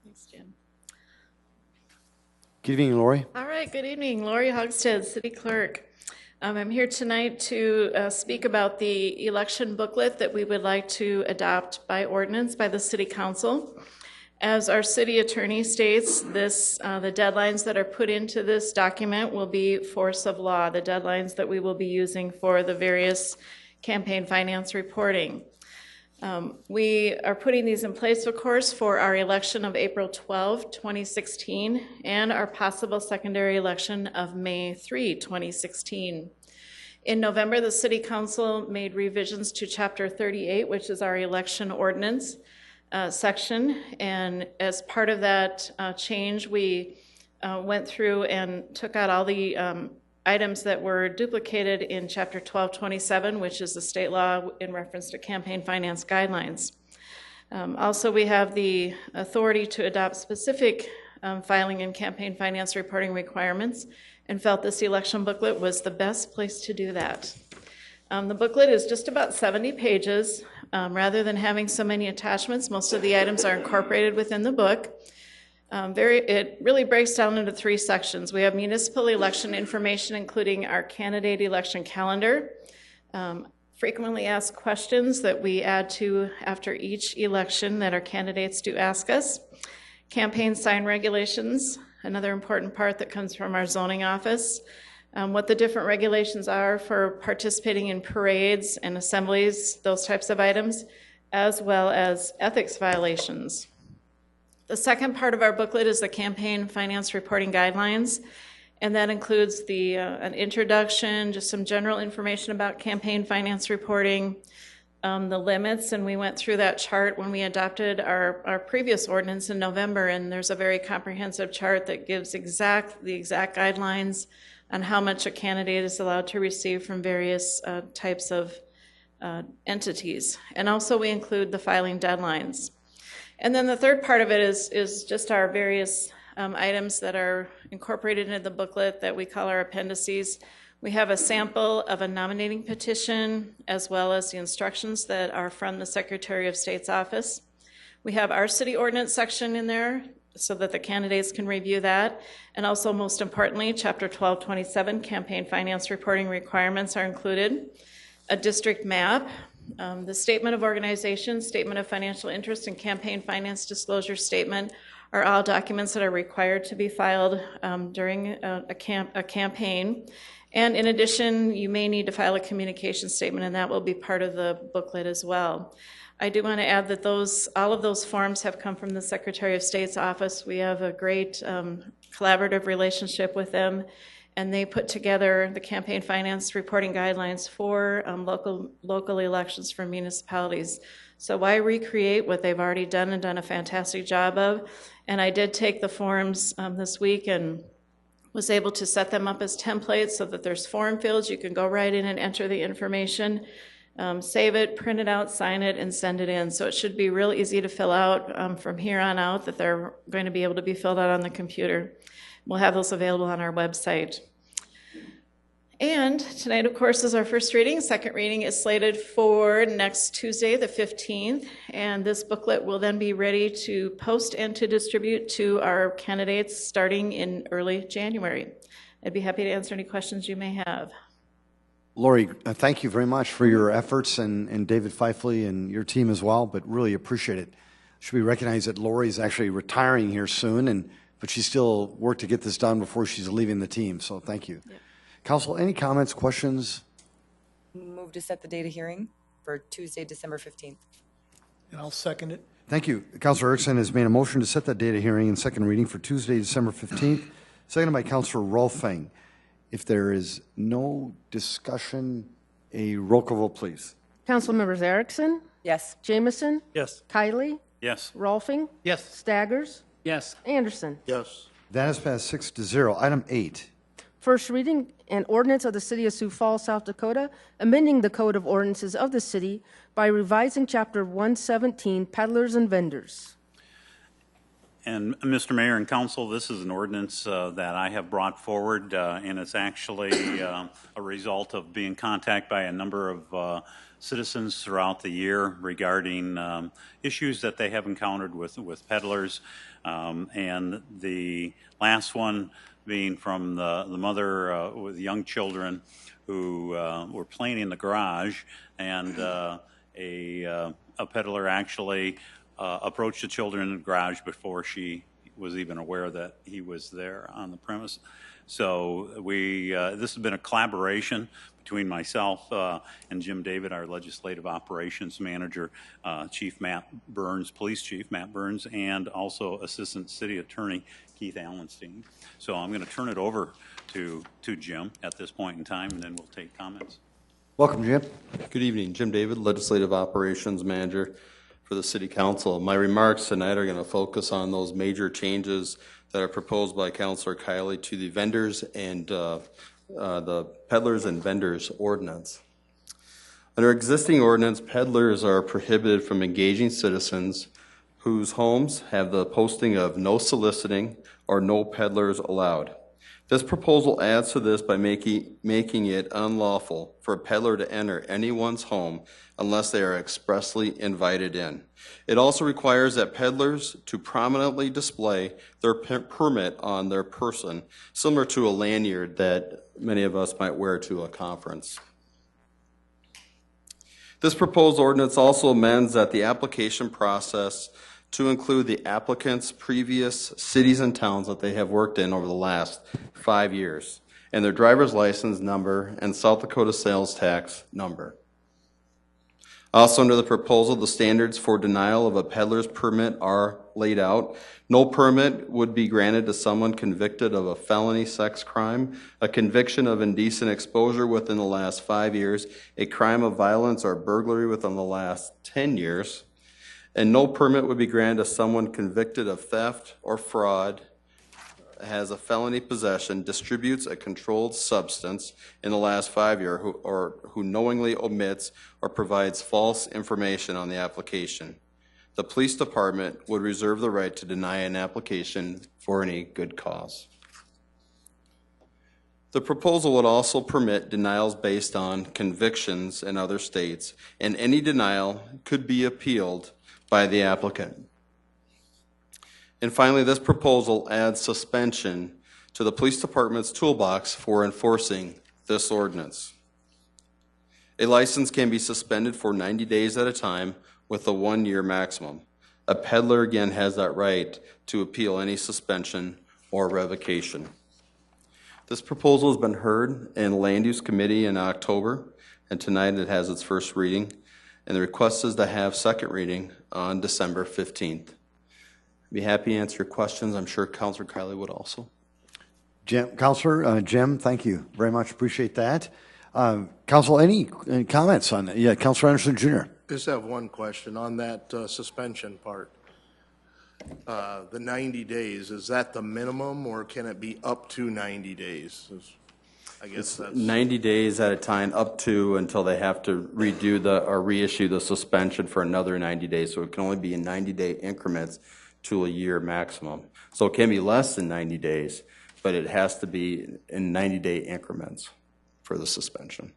Thanks, Jim. Good evening, Lori. All right, good evening. Lori Hogsted, City Clerk. I'm here tonight to speak about the election booklet that we would like to adopt by ordinance by the City Council. As our city attorney states, the deadlines that are put into this document will be force of law, the deadlines that we will be using for the various campaign finance reporting. We are putting these in place, of course, for our election of April 12, 2016, and our possible secondary election of May 3, 2016. In November, the City Council made revisions to Chapter 38, which is our election ordinance section, and as part of that change, we went through and took out all the items that were duplicated in Chapter 1227, which is the state law in reference to campaign finance guidelines. Also, we have the authority to adopt specific filing and campaign finance reporting requirements and felt this election booklet was the best place to do that. The booklet is just about 70 pages. Rather than having so many attachments, most of the items are incorporated within the book. It really breaks down into 3 sections. We have municipal election information, including our candidate election calendar, frequently asked questions that we add to after each election that our candidates do ask us, campaign sign regulations, another important part that comes from our zoning office, what the different regulations are for participating in parades and assemblies, those types of items, as well as ethics violations. The second part of our booklet is the campaign finance reporting guidelines, and that includes an introduction, just some general information about campaign finance reporting, the limits, and we went through that chart when we adopted our previous ordinance in November, and there's a very comprehensive chart that gives the exact guidelines on how much a candidate is allowed to receive from various types of entities. And also we include the filing deadlines. And then the third part of it is just our various items that are incorporated into the booklet that we call our appendices. We have a sample of a nominating petition, as well as the instructions that are from the Secretary of State's office. We have our city ordinance section in there so that the candidates can review that. And also, most importantly, Chapter 1227, campaign finance reporting requirements are included. A district map, the statement of organization, statement of financial interest, and campaign finance disclosure statement are all documents that are required to be filed during a campaign. And in addition, you may need to file a communication statement, and that will be part of the booklet as well. I do want to add that all of those forms have come from the Secretary of State's office. We have a great collaborative relationship with them, and they put together the campaign finance reporting guidelines for local elections for municipalities. So why recreate what they've already done and done a fantastic job of? And I did take the forms this week and was able to set them up as templates so that there's form fields. You can go right in and enter the information, save it, print it out, sign it, and send it in. So it should be real easy to fill out from here on out, that they're going to be able to be filled out on the computer. We'll have those available on our website. And tonight, of course, is our first reading. Second reading is slated for next Tuesday, the 15th, and this booklet will then be ready to post and to distribute to our candidates starting in early January. I'd be happy to answer any questions you may have. Lori, thank you very much for your efforts, and David Fifley and your team as well, but really appreciate it. Should we recognize that Lori is actually retiring here soon, but she still worked to get this done before she's leaving the team, so thank you. Yep. Council, any comments, questions? Move to set the date of hearing for Tuesday, December 15th. And I'll second it. Thank you. Councilor Erickson has made a motion to set that date of hearing and second reading for Tuesday, December 15th, seconded by Councilor Rolfing. If there is no discussion, a roll call vote, please. Council members Erickson? Yes. Jamison? Yes. Kiley? Yes. Rolfing? Yes. Staggers? Yes. Anderson? Yes. That has passed 6-0. Item 8. First reading, an ordinance of the City of Sioux Falls, South Dakota, amending the Code of Ordinances of the city by revising Chapter 117, Peddlers and Vendors. And Mr. Mayor and Council, this is an ordinance that I have brought forward, and it's actually a result of being contacted by a number of citizens throughout the year regarding issues that they have encountered with peddlers. And the last one being from the mother with young children who were playing in the garage, and a peddler actually approached the children in the garage before she was even aware that he was there on the premise. So this has been a collaboration between myself and Jim David, our legislative operations manager, Chief Matt Burns, Police Chief Matt Burns, and also Assistant City Attorney Keith Allenstein. So I'm going to turn it over to Jim at this point in time, and then we'll take comments. Welcome, Jim. Good evening. Jim David, Legislative Operations Manager for the City Council. My remarks tonight are going to focus on those major changes that are proposed by Councilor Kiley to the vendors and the peddlers and vendors ordinance. Under existing ordinance, peddlers are prohibited from engaging citizens whose homes have the posting of no soliciting or no peddlers allowed. This proposal adds to this by making it unlawful for a peddler to enter anyone's home unless they are expressly invited in. It also requires that peddlers to prominently display their permit on their person, similar to a lanyard that many of us might wear to a conference. This proposed ordinance also amends that the application process to include the applicant's previous cities and towns that they have worked in over the last 5 years, and their driver's license number and South Dakota sales tax number. Also under the proposal, the standards for denial of a peddler's permit are laid out. No permit would be granted to someone convicted of a felony sex crime, a conviction of indecent exposure within the last 5 years, a crime of violence or burglary within the last 10 years, and no permit would be granted to someone convicted of theft or fraud, has a felony possession, distributes a controlled substance in the last 5 years, who knowingly omits or provides false information on the application. The police department would reserve the right to deny an application for any good cause. The proposal would also permit denials based on convictions in other states, and any denial could be appealed by the applicant. And finally, this proposal adds suspension to the police department's toolbox for enforcing this ordinance. A license can be suspended for 90 days at a time with a 1-year maximum. A peddler, again, has that right to appeal any suspension or revocation. This proposal has been heard in Land Use Committee in October, and tonight it has its first reading. And the request is to have second reading on December 15th. I'd be happy to answer your questions. I'm sure Councilor Kiley would also. Councilor Jim, thank you very much. Appreciate that. Council, any comments on that? Yeah, Councilor Anderson Jr. Just have one question on that suspension part. The 90 days, is that the minimum or can it be up to 90 days? I guess that's 90 days at a time, up to until they have to redo or reissue the suspension for another 90 days. So it can only be in 90-day increments to a year maximum. So it can be less than 90 days, but it has to be in 90-day increments for the suspension.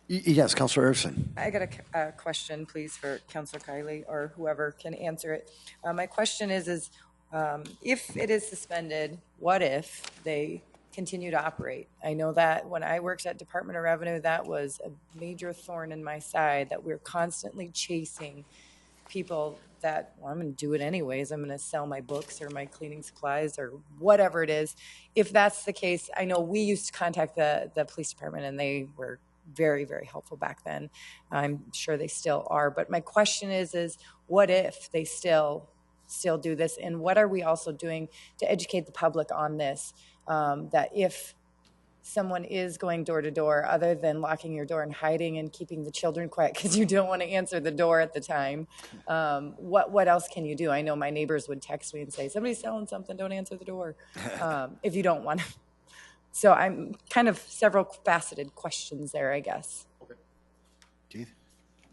Yes, Councilor Erickson. I got a question, please, for Councilor Kiley or whoever can answer it. My question is if it is suspended, what if they continue to operate? I know that when I worked at Department of Revenue, that was a major thorn in my side, that we're constantly chasing people that, well, I'm going to do it anyways. I'm going to sell my books or my cleaning supplies or whatever it is. If that's the case, I know we used to contact the police department and they were very, very helpful back then. I'm sure they still are. But my question is what if they still do this? And what are we also doing to educate the public on this? That if someone is going door to door, other than locking your door and hiding and keeping the children quiet because you don't want to answer the door at the time, what else can you do? I know my neighbors would text me and say, somebody's selling something, don't answer the door, if you don't want to. So I'm kind of several faceted questions there, I guess. Keith?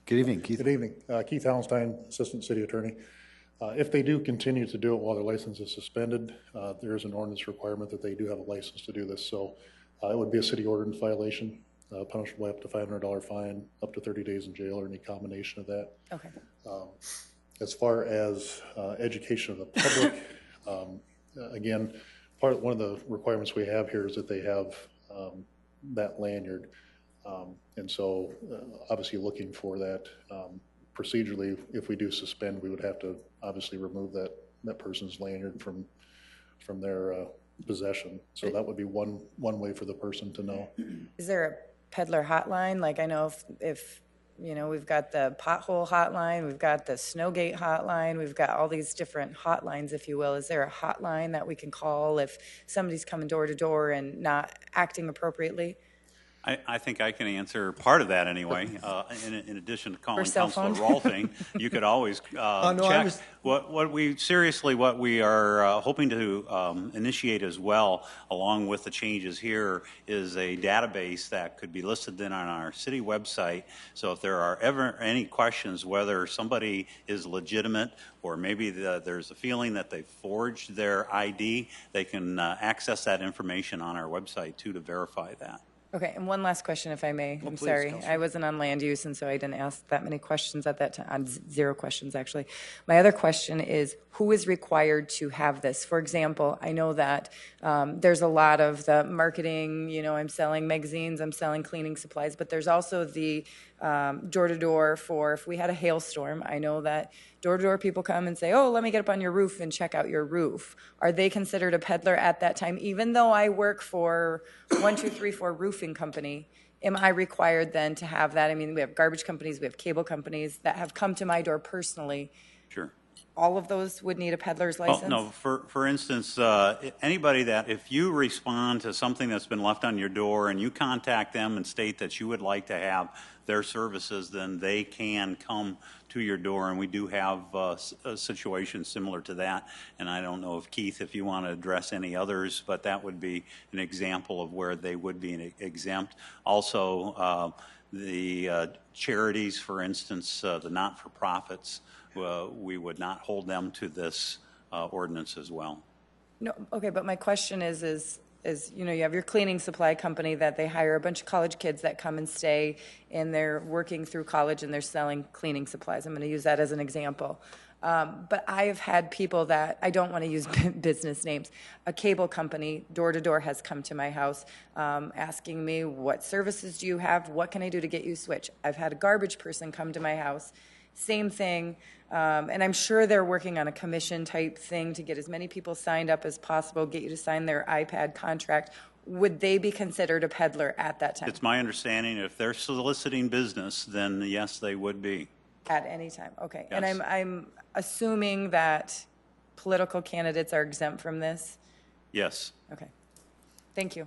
Good evening, Keith. Good evening. Keith Hallenstein, Assistant City Attorney. If they do continue to do it while their license is suspended, there is an ordinance requirement that they do have a license to do this. So it would be a city ordinance violation, punishable by up to $500 fine, up to 30 days in jail, or any combination of that. Okay. As far as education of the public, again, one of the requirements we have here is that they have that lanyard. And so obviously looking for that procedurally, if we do suspend, we would have to obviously remove that person's lanyard from their possession. So that would be one way for the person to know. Is there a peddler hotline? Like, I know if you know, we've got the pothole hotline, we've got the snowgate hotline, we've got all these different hotlines, if you will. Is there a hotline that we can call if somebody's coming door to door and not acting appropriately? I think I can answer part of that anyway. In addition to calling Councilor Rolfing, you could always check. What we are hoping to initiate as well, along with the changes here, is a database that could be listed then on our city website. So if there are ever any questions whether somebody is legitimate or maybe there's a feeling that they forged their ID, they can access that information on our website too to verify that. Okay, and one last question, if I may. I'm sorry. Counselor. I wasn't on land use, and so I didn't ask that many questions at that time. 0 questions, actually. My other question is, who is required to have this? For example, I know that there's a lot of the marketing, you know, I'm selling magazines, I'm selling cleaning supplies, but there's also the door-to-door for if we had a hailstorm. I know that door-to-door people come and say, oh, let me get up on your roof and check out your roof. Are they considered a peddler at that time? Even though I work for 1, 2, 3, 4 roofing company, am I required then to have that? I mean, we have garbage companies, we have cable companies that have come to my door personally. Sure. All of those would need a peddler's license? No, for instance, anybody that if you respond to something that's been left on your door and you contact them and state that you would like to have their services, then they can come to your door, and we do have a situation similar to that. And I don't know if Keith, if you want to address any others, but that would be an example of where they would be exempt. Also, the charities, for instance, the not-for-profits, we would not hold them to this ordinance as well. No, okay, but my question is you know, you have your cleaning supply company that they hire a bunch of college kids that come and stay, and they're working through college and they're selling cleaning supplies. I'm going to use that as an example. But I've had people that, I don't want to use business names, a cable company, door to door, has come to my house asking me, what services do you have? What can I do to get you switched? I've had a garbage person come to my house. Same thing, and I'm sure they're working on a commission type thing to get as many people signed up as possible, get you to sign their iPad contract. Would they be considered a peddler at that time? It's my understanding if they're soliciting business, then yes, they would be. At any time, okay. Yes. And I'm assuming that political candidates are exempt from this? Yes. Okay, thank you.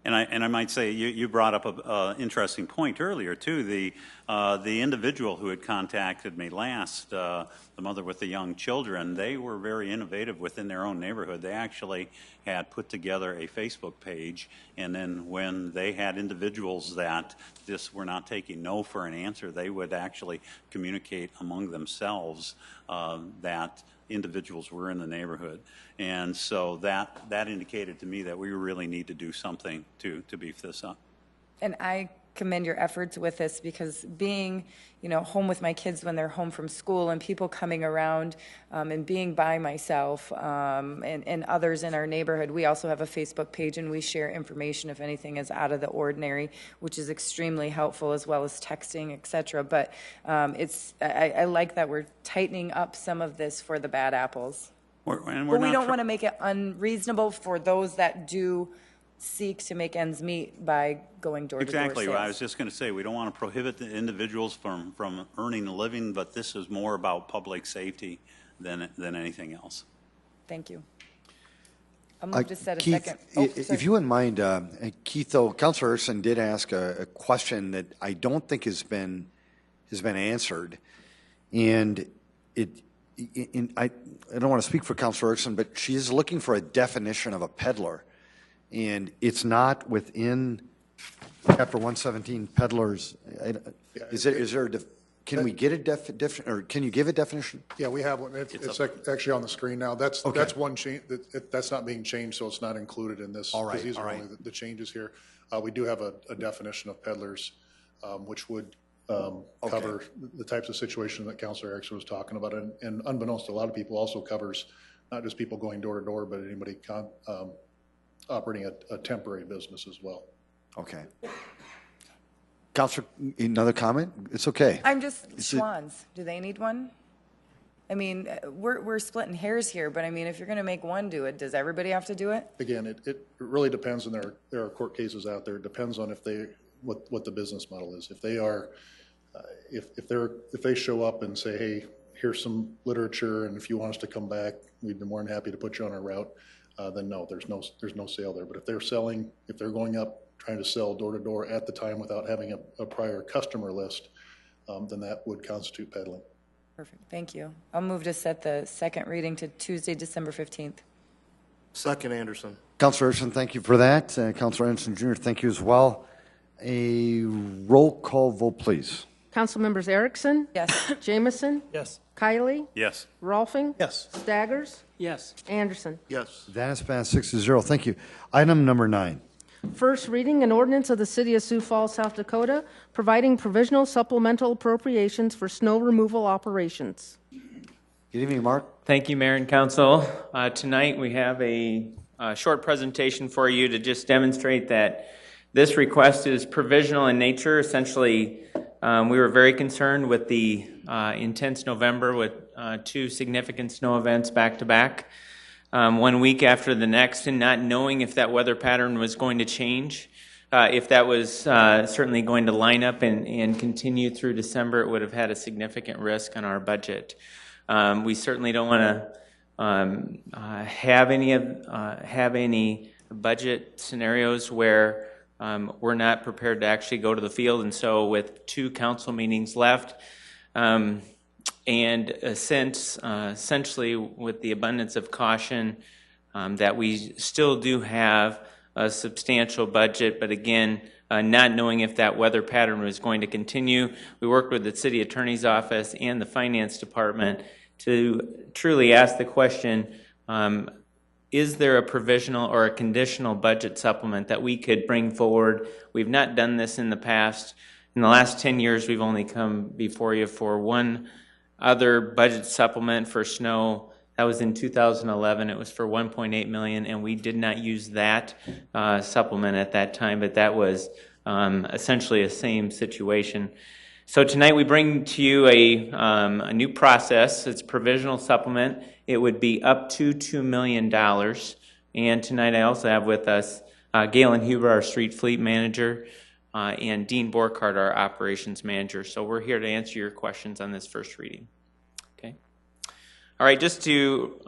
And I might say you brought up an interesting point earlier too. The individual who had contacted me last, the mother with the young children, they were very innovative within their own neighborhood. They actually had put together a Facebook page, and then when they had individuals that just were not taking no for an answer, they would actually communicate among themselves that individuals were in the neighborhood. And so that indicated to me that we really need to do something to beef this up. And I commend your efforts with this, because being, you know, home with my kids when they're home from school and people coming around and being by myself and others in our neighborhood, we also have a Facebook page and we share information if anything is out of the ordinary, which is extremely helpful, as well as texting, etc. But I like that we're tightening up some of this for the bad apples. But we don't want to make it unreasonable for those that do seek to make ends meet by going door to door. Exactly. I was just going to say, we don't want to prohibit the individuals from earning a living, but this is more about public safety than anything else. Thank you. I'll move to set a Keith, second. Oh, if you wouldn't mind, Keith, though, Councilor Erickson did ask a question that I don't think has been answered, and I don't want to speak for Councilor Erickson, but she is looking for a definition of a peddler, and it's not within Chapter 117 peddlers. Can we get a definition, or can you give a definition? Yeah, we have one. It's actually on the screen now. That's one change. That's not being changed, so it's not included in this. All right, 'cause these are only the changes here. We do have a definition of peddlers, which would cover the types of situations that Councilor Erickson was talking about, and unbeknownst to a lot of people, also covers not just people going door to door, but anybody operating a temporary business as well. Okay. Councilor, another comment? It's okay. I'm just, Schwann's, do they need one? I mean, we're splitting hairs here, but I mean, if you're going to make one do it, does everybody have to do it? Again, it really depends, and there are court cases out there. It depends on what the business model is. If they are, if they show up and say, hey, here's some literature, and if you want us to come back, we'd be more than happy to put you on our route. Then no, there's no sale there. But if they're selling, if they're going up trying to sell door to door at the time without having a prior customer list, then that would constitute peddling. Perfect, thank you. I'll move to set the second reading to Tuesday, December 15th. Second, Anderson. Councilor Erickson, thank you for that. Councilor Anderson Jr., thank you as well. A roll call vote, please. Council members Erickson? Yes. Jamison? Yes. Kiley? Yes. Rolfing? Yes. Staggers? Yes. Anderson? Yes. That is passed 6-0. Thank you. Item number 9. First reading, an ordinance of the City of Sioux Falls, South Dakota, providing provisional supplemental appropriations for snow removal operations. Good evening, Mark. Thank you, Mayor and Council. Tonight we have a short presentation for you to just demonstrate that this request is provisional in nature. Essentially, we were very concerned with the intense November with 2 significant snow events back to back. 1 week after the next, and not knowing if that weather pattern was going to change. If that was certainly going to line up and continue through December, it would have had a significant risk on our budget. We certainly don't want to have any budget scenarios where we're not prepared to actually go to the field. And so with 2 council meetings left, and since essentially with the abundance of caution that we still do have a substantial budget, but again, not knowing if that weather pattern was going to continue, we worked with the city attorney's office and the finance department to truly ask the question, is there a provisional or a conditional budget supplement that we could bring forward? We've not done this in the past. In the last 10 years, we've only come before you for one other budget supplement for snow. That was in 2011. It was for $1.8 million, and we did not use that supplement at that time, but that was essentially the same situation. So tonight we bring to you a new process. It's provisional supplement. It would be up to $2 million. And tonight I also have with us Galen Huber, our street fleet manager, and Dean Borkhardt, our operations manager. So we're here to answer your questions on this first reading. Okay. All right, just to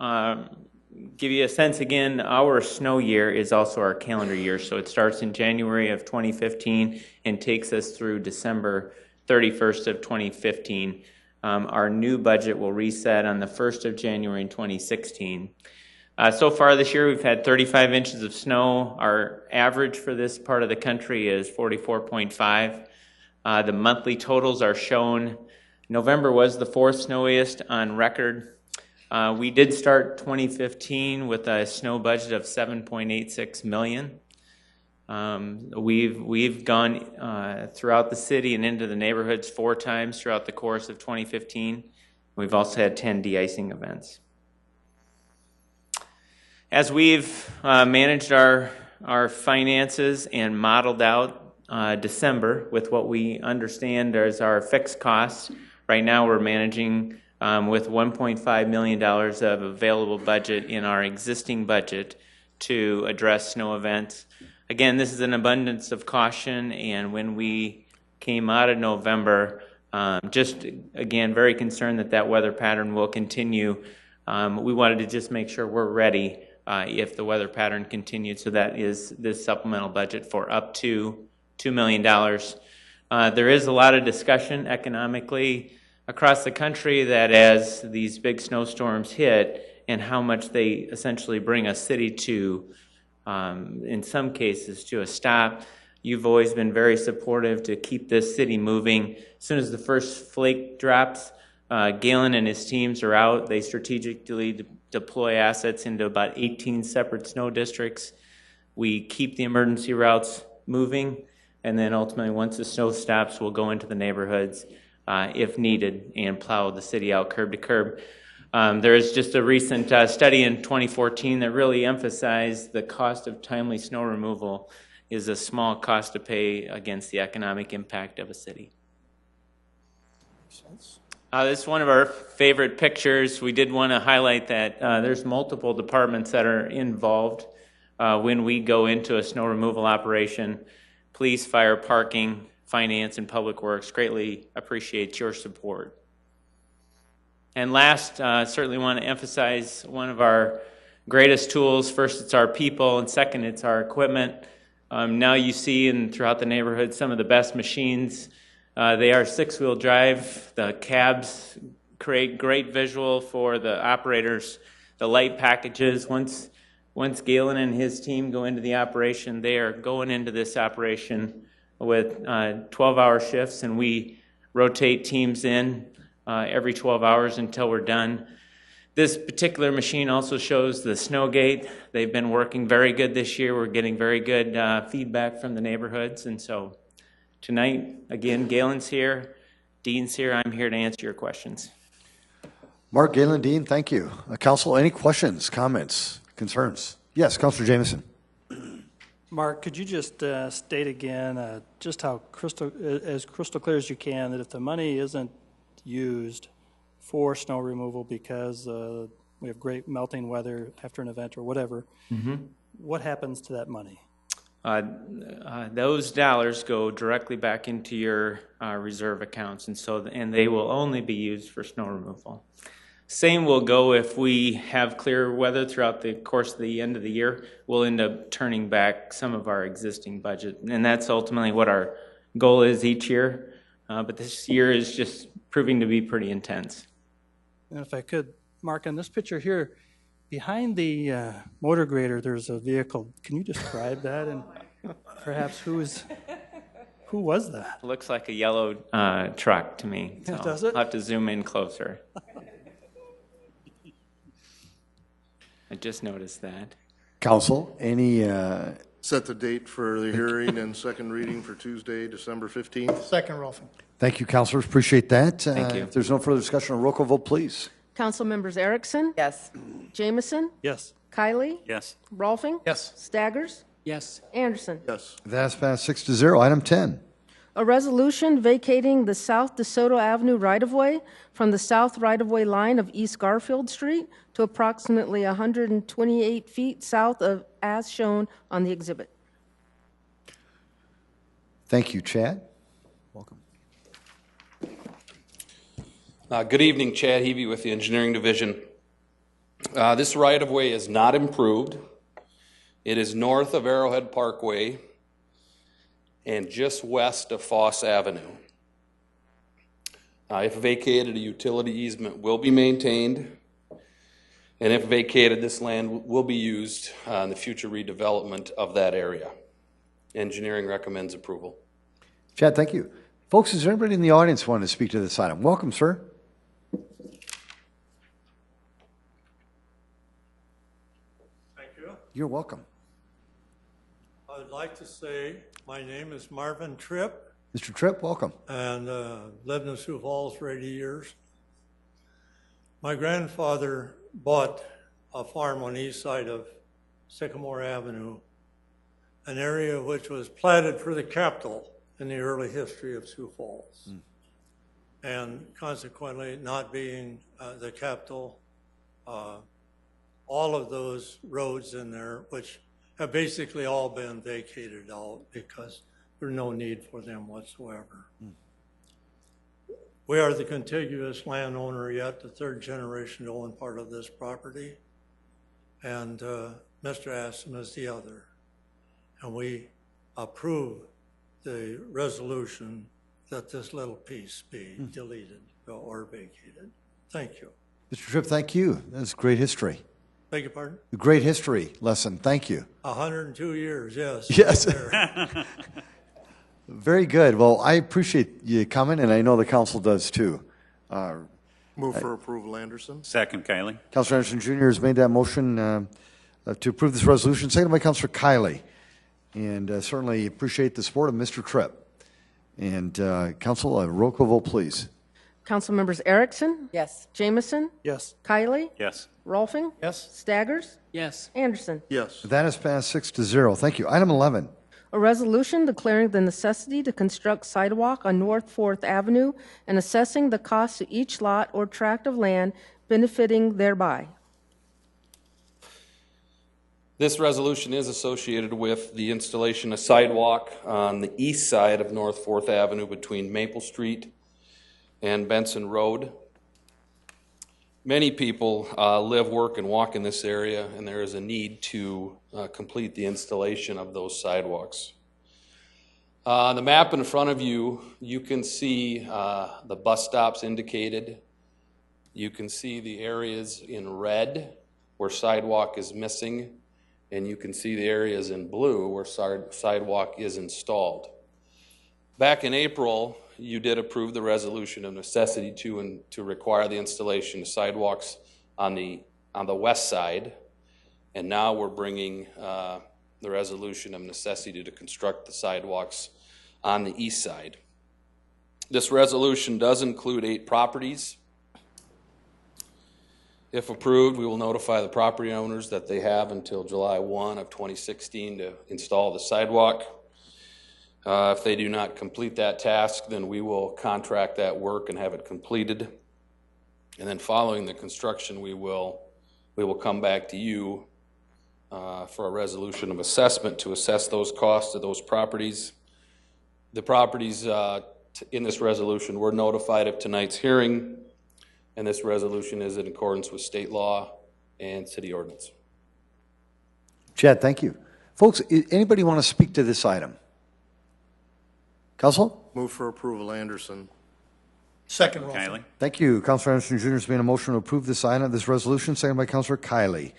give you a sense again, our snow year is also our calendar year. So it starts in January of 2015 and takes us through December 31st of 2015. Our new budget will reset on the 1st of January in 2016. So far this year, we've had 35 inches of snow. Our average for this part of the country is 44.5. The monthly totals are shown. November was the 4th snowiest on record. We did start 2015 with a snow budget of $7.86 million. We've gone throughout the city and into the neighborhoods 4 times throughout the course of 2015. We've also had 10 de-icing events. As we've managed our finances and modeled out December with what we understand as our fixed costs, right now we're managing with $1.5 million of available budget in our existing budget to address snow events. Again, this is an abundance of caution, and when we came out of November, just again very concerned that that weather pattern will continue. We wanted to just make sure we're ready if the weather pattern continued. So that is this supplemental budget for up to $2 million. There is a lot of discussion economically across the country that as these big snowstorms hit and how much they essentially bring a city to, in some cases, to a stop. You've always been very supportive to keep this city moving. As soon as the first flake drops, Galen and his teams are out. They strategically deploy assets into about 18 separate snow districts. We keep the emergency routes moving, and then ultimately, once the snow stops, we'll go into the neighborhoods if needed and plow the city out curb to curb. There is just a recent study in 2014 that really emphasized the cost of timely snow removal is a small cost to pay against the economic impact of a city. This is one of our favorite pictures. We did want to highlight that there's multiple departments that are involved when we go into a snow removal operation. Police, fire, parking, finance, and public works greatly appreciate your support. And last, certainly want to emphasize one of our greatest tools. First, it's our people, and second, it's our equipment. Now you see throughout the neighborhood some of the best machines. They are 6-wheel drive. The cabs create great visual for the operators. The light packages, once Galen and his team go into the operation, they are going into this operation with 12-hour shifts, and we rotate teams in every 12 hours until we're done. This particular machine also shows the snow gate. They've been working very good this year. We're getting very good feedback from the neighborhoods. And so tonight, again, Galen's here, Dean's here. I'm here to answer your questions. Mark, Galen, Dean, thank you. Council, any questions, comments, concerns? Yes, Councilor Jameson. Mark, could you just state again just how crystal clear as you can that if the money isn't used for snow removal because we have great melting weather after an event or whatever, what happens to that money? Those dollars go directly back into your reserve accounts, and they will only be used for snow removal. Same will go if we have clear weather throughout the course of the end of the year. We'll end up turning back some of our existing budget, and that's ultimately what our goal is each year. But this year is just proving to be pretty intense. And if I could, Mark, on this picture here, behind the motor grader, there's a vehicle. Can you describe that? And perhaps who was that? Looks like a yellow truck to me. So Does it? I'll have to zoom in closer. I just noticed that. Council, any... Set the date for the hearing and second reading for Tuesday, December 15th. Second, Rolfing. Thank you, councilors. Appreciate that. Thank you. If there's no further discussion, a roll call vote, please. Council members Erickson? Yes. Jameson? Yes. Kylie? Yes. Rolfing? Yes. Staggers? Yes. Anderson? Yes. That's passed 6-0. Item 10. A resolution vacating the South DeSoto Avenue right-of-way from the south right-of-way line of East Garfield Street to approximately 128 feet south of as shown on the exhibit. Thank you, Chad. Welcome. Good evening, Chad Hebe with the Engineering Division. This right-of-way is not improved. It is north of Arrowhead Parkway and just west of Foss Avenue. If vacated, a utility easement will be maintained, and if vacated, this land will be used in the future redevelopment of that area. Engineering recommends approval. Chad, thank you. Folks, is there anybody in the audience wanting to speak to this item? Welcome, sir. Thank you. You're welcome. I'd like to say my name is Marvin Tripp. Mr. Tripp, welcome. And lived in Sioux Falls for 80 years. My grandfather bought a farm on the east side of Sycamore Avenue, an area which was platted for the capital in the early history of Sioux Falls. And consequently, not being the capital, all of those roads in there, which have basically all been vacated out because there's no need for them whatsoever. We are the contiguous landowner yet, the third generation to own part of this property. and Mr. Aston is the other. And we approve the resolution that this little piece be deleted or vacated. Thank you. Mr. Tripp, thank you. That's great history. Beg your pardon? Great history lesson. Thank you. 102 years, yes. Yes. Right there. Very good. Well, I appreciate you coming, and I know the council does too. Move for approval, Anderson. Second, Kiley. Councilor Anderson Jr. has made that motion to approve this resolution, seconded by Councilor Kiley. And certainly appreciate the support of Mr. Tripp. And Council, a roll call vote, please. Council members Erickson? Yes. Jameson? Yes. Kiley? Yes. Rolfing? Yes. Staggers? Yes. Anderson? Yes. That is passed 6-0. Thank you. Item 11. A resolution declaring the necessity to construct sidewalk on North 4th Avenue and assessing the cost to each lot or tract of land benefiting thereby. This resolution is associated with the installation of sidewalk on the east side of North 4th Avenue between Maple Street and Benson Road. Many people live, work, and walk in this area, and there is a need to complete the installation of those sidewalks. On the map in front of you, you can see the bus stops indicated. You can see the areas in red where sidewalk is missing, and you can see the areas in blue where sidewalk is installed. Back in April, you did approve the resolution of necessity to require the installation of sidewalks on the west side, and now we're bringing the resolution of necessity to construct the sidewalks on the east side. This resolution does include 8 properties. If approved, we will notify the property owners that they have until July 1 of 2016 to install the sidewalk. If they do not complete that task, then we will contract that work and have it completed. And then following the construction, we will come back to you for a resolution of assessment to assess those costs of those properties. The properties in this resolution were notified of tonight's hearing, and this resolution is in accordance with state law and city ordinance. Chad, thank you. Folks, anybody want to speak to this item? Council? Move for approval, Anderson. Second, Kiley. Rolfing. Thank you. Councilor Anderson Jr. has made a motion to approve this item, this resolution, seconded by Councilor Kiley.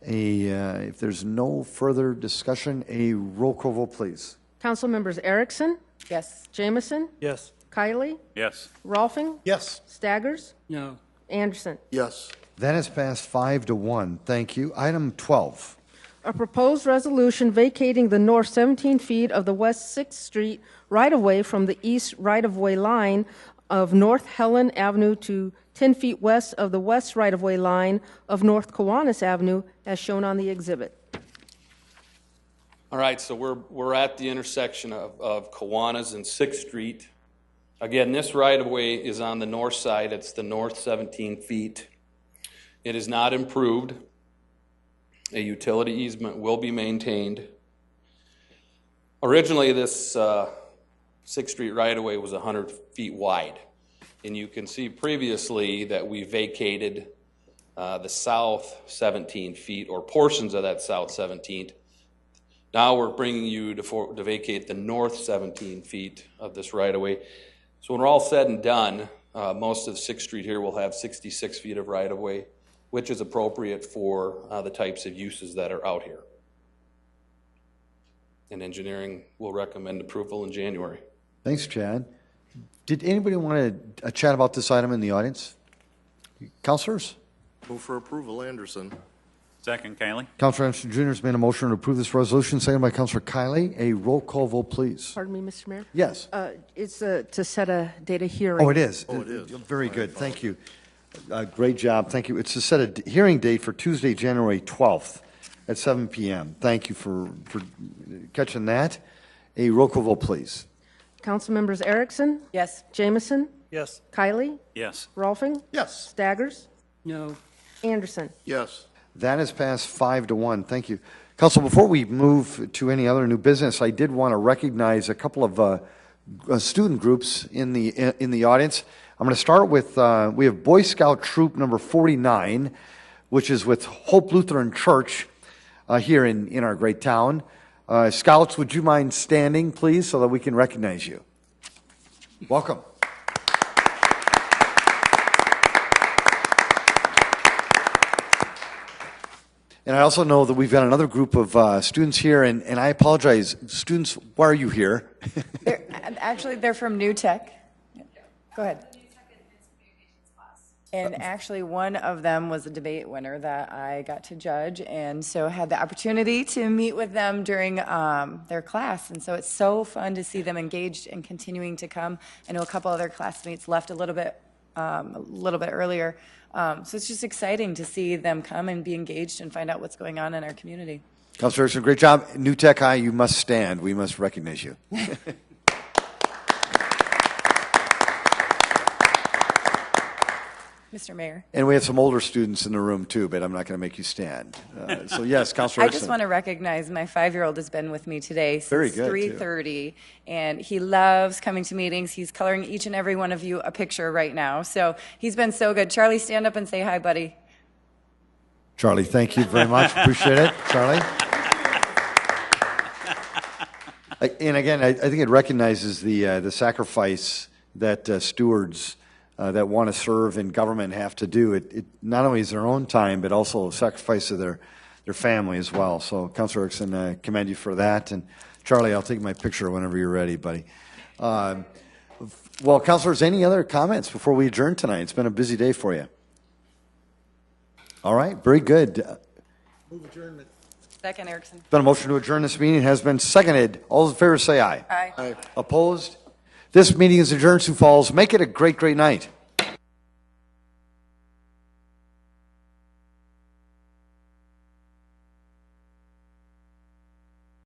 If there's no further discussion, a roll call vote, please. Council members Erickson? Yes. Jameson? Yes. Kiley? Yes. Rolfing? Yes. Staggers? No. Anderson? Yes. That is passed 5-1. Thank you. Item 12. A proposed resolution vacating the north 17 feet of the west 6th Street right-of-way from the east right-of-way line of North Helen Avenue to 10 feet west of the west right-of-way line of North Kiwanis Avenue, as shown on the exhibit. All right, so we're at the intersection of Kiwanis and 6th Street. Again, this right-of-way is on the north side. It's the north 17 feet. It is not improved. A utility easement will be maintained. Originally, this 6th Street right-of-way was 100 feet wide. And you can see previously that we vacated the south 17 feet, or portions of that south 17. Now we're bringing you to vacate the north 17 feet of this right-of-way. So when we're all said and done, most of 6th Street here will have 66 feet of right-of-way, which is appropriate for the types of uses that are out here. And engineering will recommend approval in January. Thanks, Chad. Did anybody want to chat about this item in the audience? Councilors? Move for approval, Anderson. Second, Kiley. Councilor Anderson Jr. has made a motion to approve this resolution, seconded by Councilor Kiley. A roll call vote, please. Pardon me, Mr. Mayor? Yes. It's to set a date of hearing. Oh, it is. Oh, it is. Very good. Thank you. Great job. Thank you. It's to set a hearing date for Tuesday, January 12th at 7 p.m. Thank you for catching that. A roll call vote, please. Council members Erickson? Yes. Jameson? Yes. Kiley? Yes. Rolfing? Yes. Staggers? No. Anderson? Yes. That is passed 5-1. Thank you. Council, before we move to any other new business, I did want to recognize a couple of student groups in the audience. I'm going to start with, we have Boy Scout Troop number 49 which is with Hope Lutheran Church here in our great town. Scouts, would you mind standing, please, so that we can recognize you? Welcome. And I also know that we've got another group of students here, and I apologize. Students, why are you here? They're from New Tech. Go ahead. And actually, one of them was a debate winner that I got to judge, and so had the opportunity to meet with them during their class. And so it's so fun to see them engaged and continuing to come. I know a couple other classmates left a little bit earlier. So it's just exciting to see them come and be engaged and find out what's going on in our community. Councilor Erickson, great job. New Tech High, you must stand. We must recognize you. Mr. Mayor. And we have some older students in the room too, but I'm not going to make you stand. So yes, Councilor I Erickson. just want to recognize my 5-year-old has been with me today Very since good, 3:30, and he loves coming to meetings. He's coloring each and every one of you a picture right now. So he's been so good. Charlie, stand up and say hi, buddy. Charlie, thank you very much. Appreciate it, Charlie. And again, I think it recognizes the sacrifice that stewards that want to serve in government have to do. It not only is their own time, but also a sacrifice of their family as well. So, Councilor Erickson, I commend you for that. And Charlie, I'll take my picture whenever you're ready, buddy. Well, Councilors, any other comments before we adjourn tonight? It's been a busy day for you. All right, very good. Move adjournment. Second, Erickson. Been a motion to adjourn this meeting. It has been seconded. All those in favor say aye. Aye. Opposed? This meeting is adjourned, Sioux Falls. Make it a great, great night.